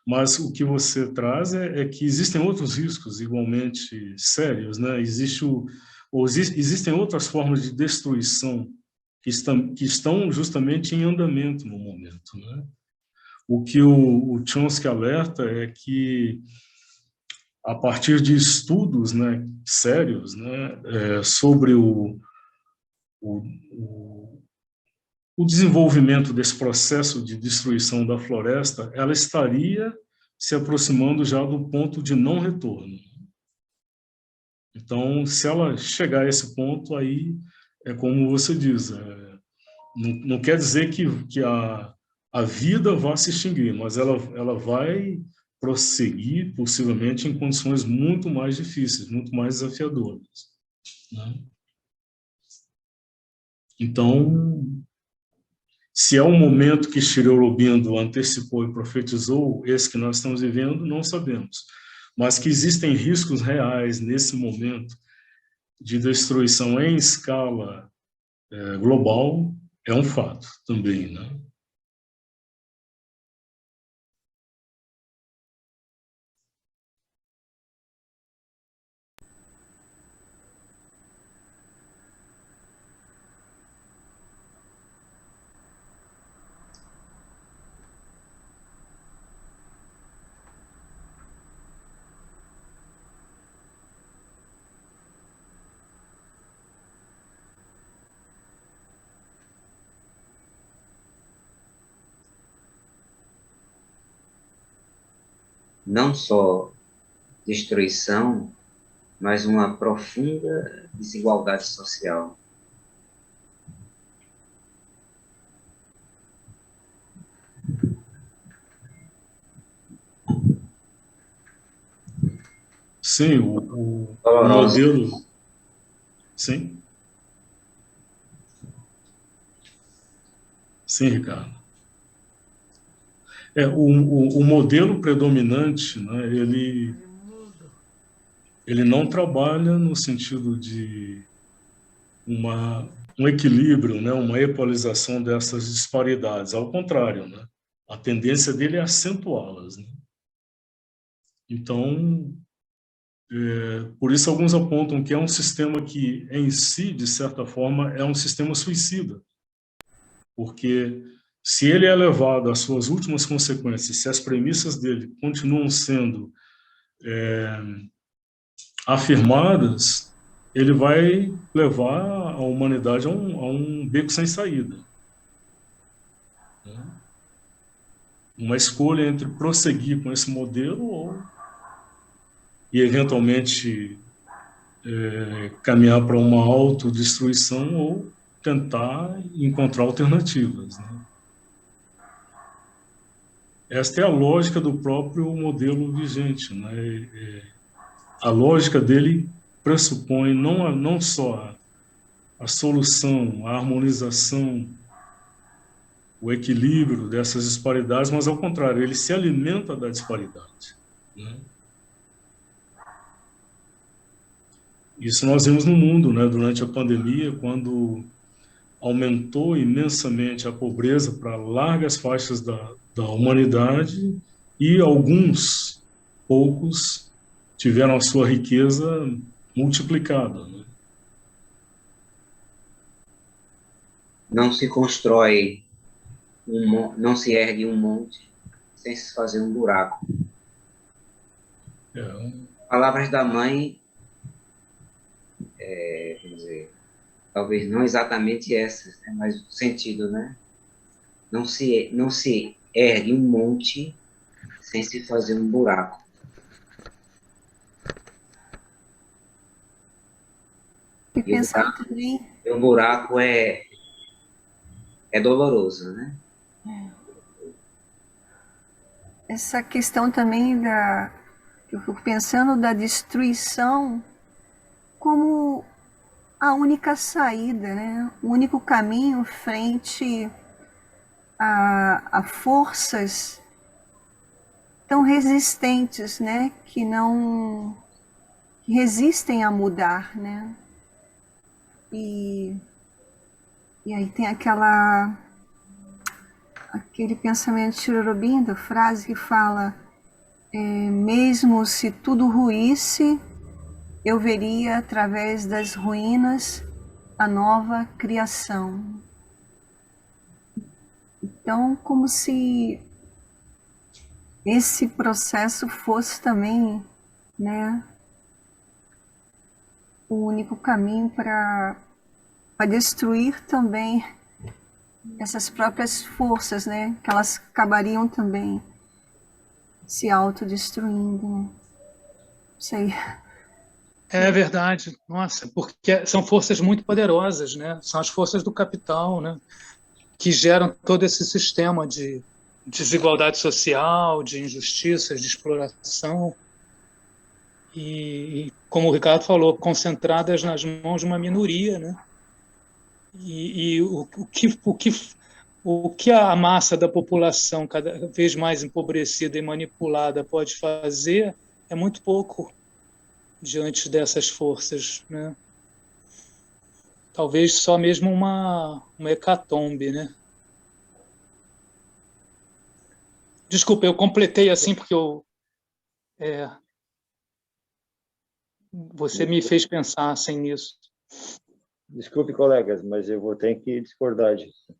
Mas o que você traz é que existem outros riscos igualmente sérios, né? Existem outras formas de destruição que estão justamente em andamento no momento, né? O que o Chomsky alerta é que, a partir de estudos, né, sérios, né, sobre o, o desenvolvimento desse processo de destruição da floresta, ela estaria se aproximando já do ponto de não retorno. Então, se ela chegar a esse ponto, aí é como você diz, não quer dizer que a vida vai se extinguir, mas ela vai prosseguir, possivelmente, em condições muito mais difíceis, muito mais desafiadoras, né? Então, se é um momento que Shri Aurobindo antecipou e profetizou, esse que nós estamos vivendo, não sabemos. Mas que existem riscos reais nesse momento de destruição em escala global, é um fato também, né? Não só destruição, mas uma profunda desigualdade social. Sim, o modelo... Sim? Sim, Ricardo. O modelo predominante, né, ele não trabalha no sentido de um equilíbrio, né, uma equalização dessas disparidades. Ao contrário, né, a tendência dele é acentuá-las, né? Então, por isso alguns apontam que é um sistema que, em si, de certa forma, é um sistema suicida. Porque se ele é levado às suas últimas consequências, se as premissas dele continuam sendo afirmadas, ele vai levar a humanidade a um beco sem saída, né? Uma escolha entre prosseguir com esse modelo e, eventualmente, caminhar para uma autodestruição ou tentar encontrar alternativas, né? Esta é a lógica do próprio modelo vigente, né? A lógica dele pressupõe não só a solução, a harmonização, o equilíbrio dessas disparidades, mas, ao contrário, ele se alimenta da disparidade, né? Isso nós vimos no mundo, né, durante a pandemia, quando aumentou imensamente a pobreza para largas faixas da humanidade e alguns, poucos, tiveram a sua riqueza multiplicada, né? Não se constrói, não se ergue um monte sem se fazer um buraco. Palavras da mãe, quer dizer, talvez não exatamente essas, né, mas o sentido, né? Não se ergue um monte sem se fazer um buraco. E pensar também... O buraco é doloroso, né? Essa questão também eu fico pensando da destruição como a única saída, né? O único caminho frente a forças tão resistentes, né? Que resistem a mudar, né? E aí tem aquele pensamento de Shri Aurobindo, frase que fala: mesmo se tudo ruísse, eu veria através das ruínas a nova criação. Então, como se esse processo fosse também, né, o único caminho para destruir também essas próprias forças, né, que elas acabariam também se autodestruindo, né? Não sei. É verdade, nossa, porque são forças muito poderosas, né? São as forças do capital, né? Que geram todo esse sistema de desigualdade social, de injustiças, de exploração, e como o Ricardo falou, concentradas nas mãos de uma minoria, né? E o que a massa da população, cada vez mais empobrecida e manipulada, pode fazer é muito pouco diante dessas forças, né? Talvez só mesmo uma hecatombe, né? Desculpa, eu completei assim porque você me fez pensar assim nisso. Desculpe, colegas, mas eu vou ter que discordar disso.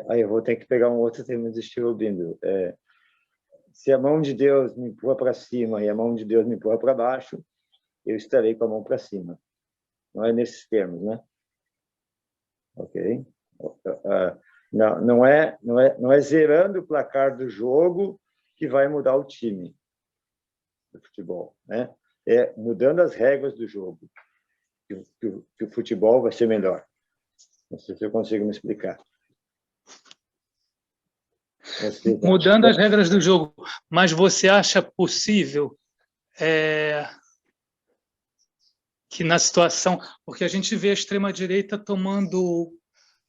Aí eu vou ter que pegar um outro termo de estilo Bindo. Se a mão de Deus me empurra para cima e a mão de Deus me empurra para baixo, eu estarei com a mão para cima. Não é nesses termos, né? Ok? Não é zerando o placar do jogo que vai mudar o time do futebol, né? É mudando as regras do jogo que o futebol vai ser melhor. Não sei se eu consigo me explicar. Mudando as regras do jogo, mas você acha possível que na situação, porque a gente vê a extrema-direita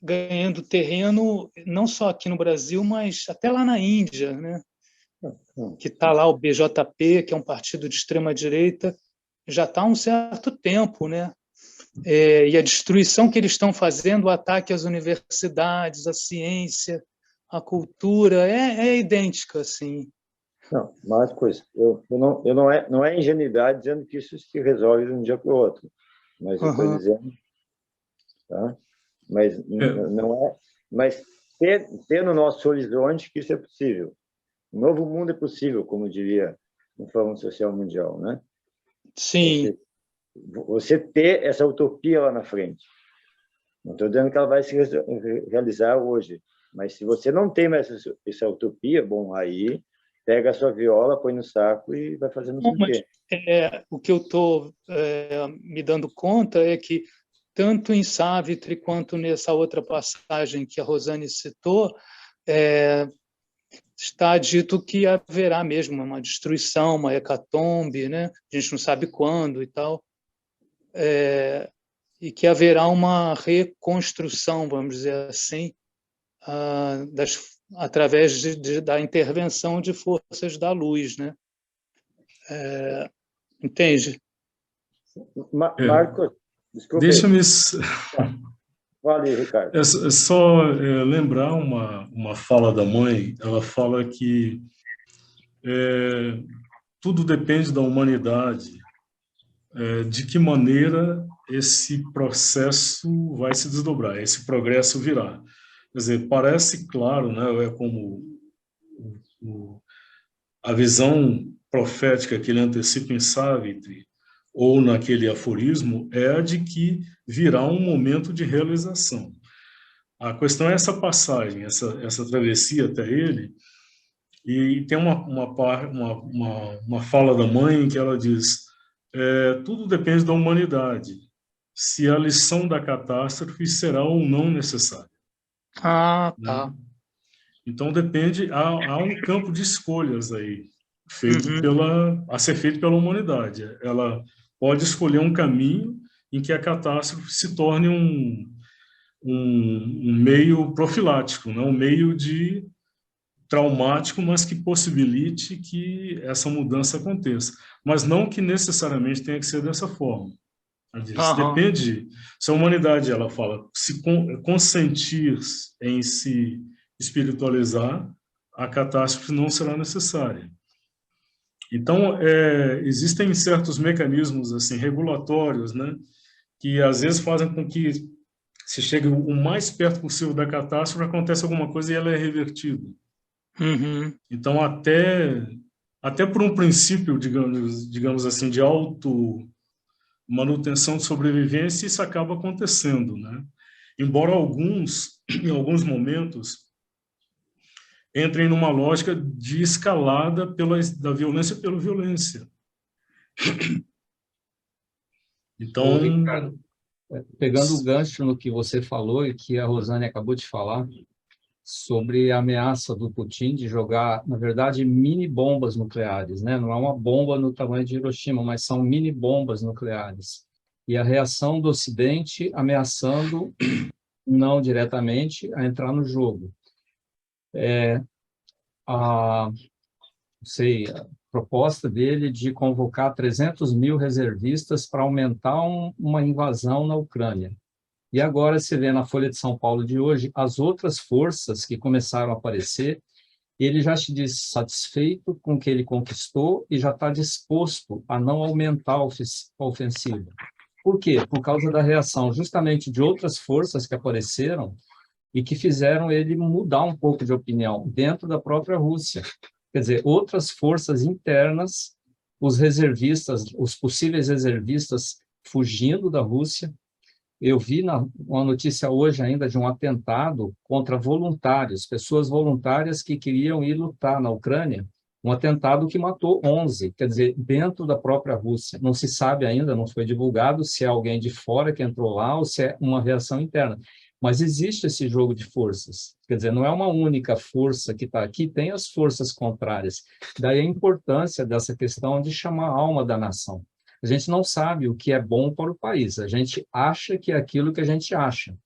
ganhando terreno, não só aqui no Brasil, mas até lá na Índia, né? Que está lá o BJP, que é um partido de extrema-direita, já está há um certo tempo, né? E a destruição que eles estão fazendo, o ataque às universidades, à ciência, à cultura, é idêntica, assim. Não, mais coisa. Não é ingenuidade dizendo que isso se resolve de um dia para o outro, mas eu estou dizendo, tá? Mas não é. Mas ter no nosso horizonte que isso é possível. Um novo mundo é possível, como diria no Fórum Social Mundial, né? Sim. Você ter essa utopia lá na frente. Não estou dizendo que ela vai se realizar hoje, mas se você não tem mais essa utopia, bom, aí pega a sua viola, põe no saco e vai fazendo o quê? O que eu estou me dando conta é que tanto em Savitri quanto nessa outra passagem que a Rosane citou, está dito que haverá mesmo uma destruição, uma hecatombe, né? A gente não sabe quando e tal, e que haverá uma reconstrução, vamos dizer assim, através da intervenção de forças da luz, né? Entende? Marcos, desculpe. Deixa-me... Vale, Ricardo. É só lembrar uma fala da mãe. Ela fala que tudo depende da humanidade, de que maneira esse processo vai se desdobrar, esse progresso virá. Quer dizer, parece claro, né? É como a visão profética que ele antecipa em Savitri, ou naquele aforismo, é a de que virá um momento de realização. A questão é essa passagem, essa travessia até ele, e tem uma fala da mãe que ela diz: tudo depende da humanidade, se a lição da catástrofe será ou não necessária. Ah, tá. Né? Então depende, há um campo de escolhas aí, a ser feito pela humanidade. Ela pode escolher um caminho em que a catástrofe se torne um meio profilático, né? Um meio de traumático, mas que possibilite que essa mudança aconteça. Mas não que necessariamente tenha que ser dessa forma. Depende, se a humanidade, ela fala, se consentir em se espiritualizar, a catástrofe não será necessária. Então, existem certos mecanismos assim regulatórios, né, que às vezes fazem com que se chegue o mais perto possível da catástrofe, acontece alguma coisa e ela é revertida. Uhum. Então, até por um princípio, digamos assim, de manutenção de sobrevivência, isso acaba acontecendo, né? Embora em alguns momentos, entrem numa lógica de escalada da violência pela violência. Então, Ricardo, pegando o gancho no que você falou e que a Rosane acabou de falar, sobre a ameaça do Putin de jogar, na verdade, mini bombas nucleares, né? Não é uma bomba no tamanho de Hiroshima, mas são mini bombas nucleares. E a reação do Ocidente ameaçando, não diretamente, a entrar no jogo. A proposta dele de convocar 300 mil reservistas para aumentar uma invasão na Ucrânia. E agora se vê na Folha de São Paulo de hoje as outras forças que começaram a aparecer, ele já se diz satisfeito com o que ele conquistou e já está disposto a não aumentar a ofensiva. Por quê? Por causa da reação justamente de outras forças que apareceram e que fizeram ele mudar um pouco de opinião dentro da própria Rússia. Quer dizer, outras forças internas, os reservistas, os possíveis reservistas fugindo da Rússia. Eu vi uma notícia hoje ainda de um atentado contra voluntários, pessoas voluntárias que queriam ir lutar na Ucrânia, um atentado que matou 11, quer dizer, dentro da própria Rússia. Não se sabe ainda, não foi divulgado se é alguém de fora que entrou lá ou se é uma reação interna. Mas existe esse jogo de forças, quer dizer, não é uma única força que está aqui, tem as forças contrárias. Daí a importância dessa questão de chamar a alma da nação. A gente não sabe o que é bom para o país, a gente acha que é aquilo que a gente acha,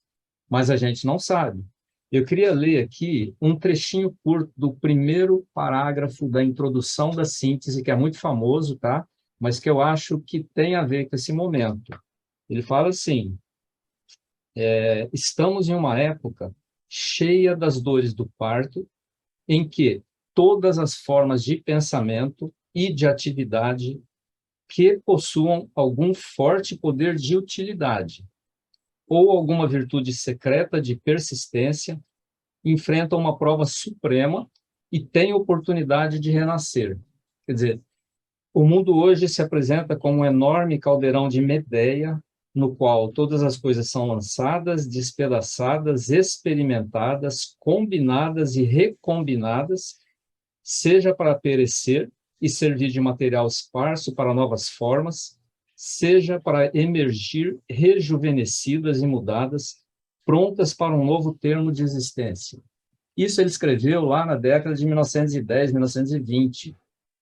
mas a gente não sabe. Eu queria ler aqui um trechinho curto do primeiro parágrafo da introdução da síntese, que é muito famoso, tá? Mas que eu acho que tem a ver com esse momento. Ele fala assim: estamos em uma época cheia das dores do parto, em que todas as formas de pensamento e de atividade que possuam algum forte poder de utilidade ou alguma virtude secreta de persistência enfrentam uma prova suprema e têm oportunidade de renascer. Quer dizer, o mundo hoje se apresenta como um enorme caldeirão de Medeia, no qual todas as coisas são lançadas, despedaçadas, experimentadas, combinadas e recombinadas, seja para perecer e servir de material esparso para novas formas, seja para emergir rejuvenescidas e mudadas, prontas para um novo termo de existência. Isso ele escreveu lá na década de 1910, 1920.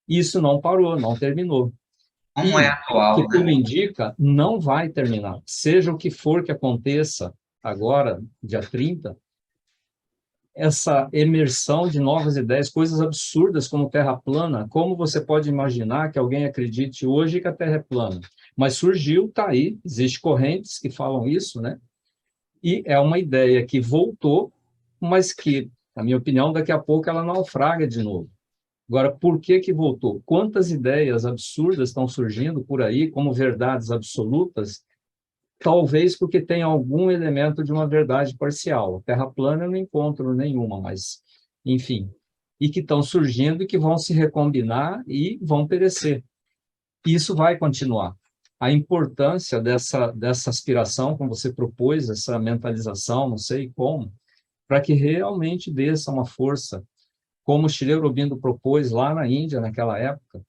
Isso não parou, não terminou. Como é atual, que tudo né? indica, não vai terminar. Seja o que for que aconteça agora, dia 30, essa emersão de novas ideias, coisas absurdas como terra plana. Como você pode imaginar que alguém acredite hoje que a Terra é plana? Mas surgiu, está aí, existem correntes que falam isso, né? E é uma ideia que voltou, mas que, na minha opinião, daqui a pouco ela naufraga de novo. Agora, por que que voltou? Quantas ideias absurdas estão surgindo por aí como verdades absolutas? Talvez porque tem algum elemento de uma verdade parcial. Terra plana eu não encontro nenhuma, mas, enfim. E que estão surgindo e que vão se recombinar e vão perecer. Isso vai continuar. A importância dessa aspiração, como você propôs, essa mentalização, não sei como, para que realmente desça uma força, como o Sri Aurobindo propôs lá na Índia, naquela época,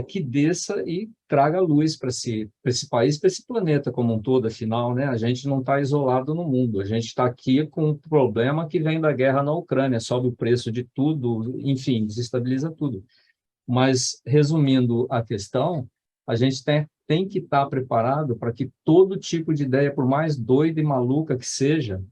que desça e traga luz para esse país, para esse planeta como um todo, afinal, né? A gente não está isolado no mundo, a gente está aqui com um problema que vem da guerra na Ucrânia, sobe o preço de tudo, enfim, desestabiliza tudo. Mas, resumindo a questão, a gente tem que estar preparado para que todo tipo de ideia, por mais doida e maluca que seja,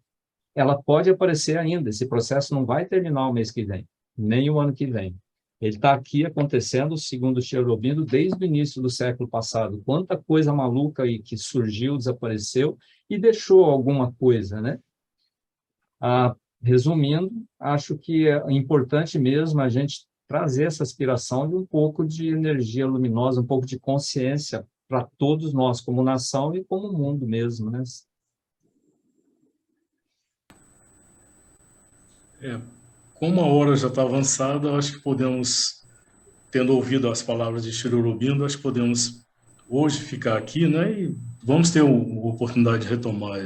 ela pode aparecer ainda. Esse processo não vai terminar o mês que vem, nem o ano que vem. Ele está aqui acontecendo, segundo o Sri Aurobindo, desde o início do século passado. Quanta coisa maluca aí que surgiu, desapareceu e deixou alguma coisa, né? resumindo, acho que é importante mesmo a gente trazer essa aspiração de um pouco de energia luminosa, um pouco de consciência para todos nós, como nação e como mundo mesmo, né? Como a hora já está avançada, acho que podemos, tendo ouvido as palavras de Sri Aurobindo, acho que podemos hoje ficar aqui, né? E vamos ter a oportunidade de retomar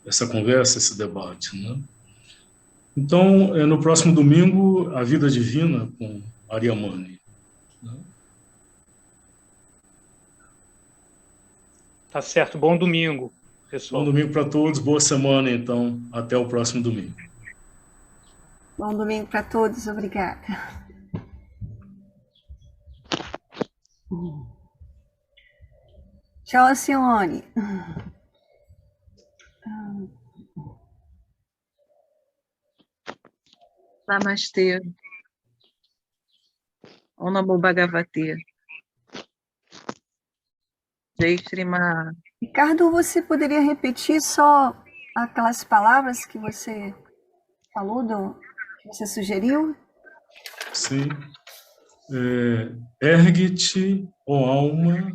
essa conversa, esse debate, né? Então, no próximo domingo, a Vida Divina com Ariamani. Né? Tá certo. Bom domingo, pessoal. Bom domingo para todos. Boa semana, então. Até o próximo domingo. Bom domingo para todos. Obrigada. Tchau, Alcione. Namastê. Om Namo Bhagavate. Jai Shri Ma. Ricardo, você poderia repetir só aquelas palavras que você falou, que você sugeriu? Sim. Ergue-te, ó alma,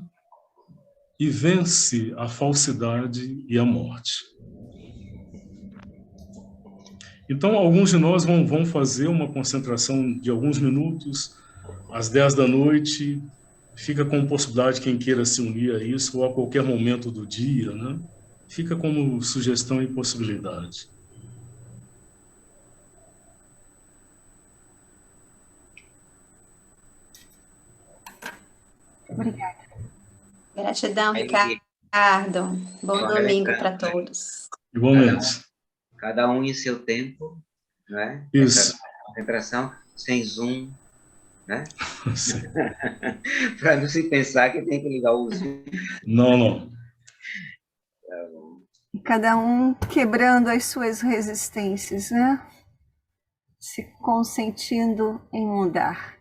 e vence a falsidade e a morte. Então, alguns de nós vão fazer uma concentração de alguns minutos, às 10 da noite, fica com possibilidade quem queira se unir a isso, ou a qualquer momento do dia, né? Fica como sugestão e possibilidade. Obrigada. Gratidão, Ricardo. Bom domingo para todos. Igualmente. Cada um em seu tempo, né? Isso. Concentração, sem Zoom, né? Para não se pensar que tem que ligar o Zoom. Não. Cada um quebrando as suas resistências, né? Se consentindo em mudar.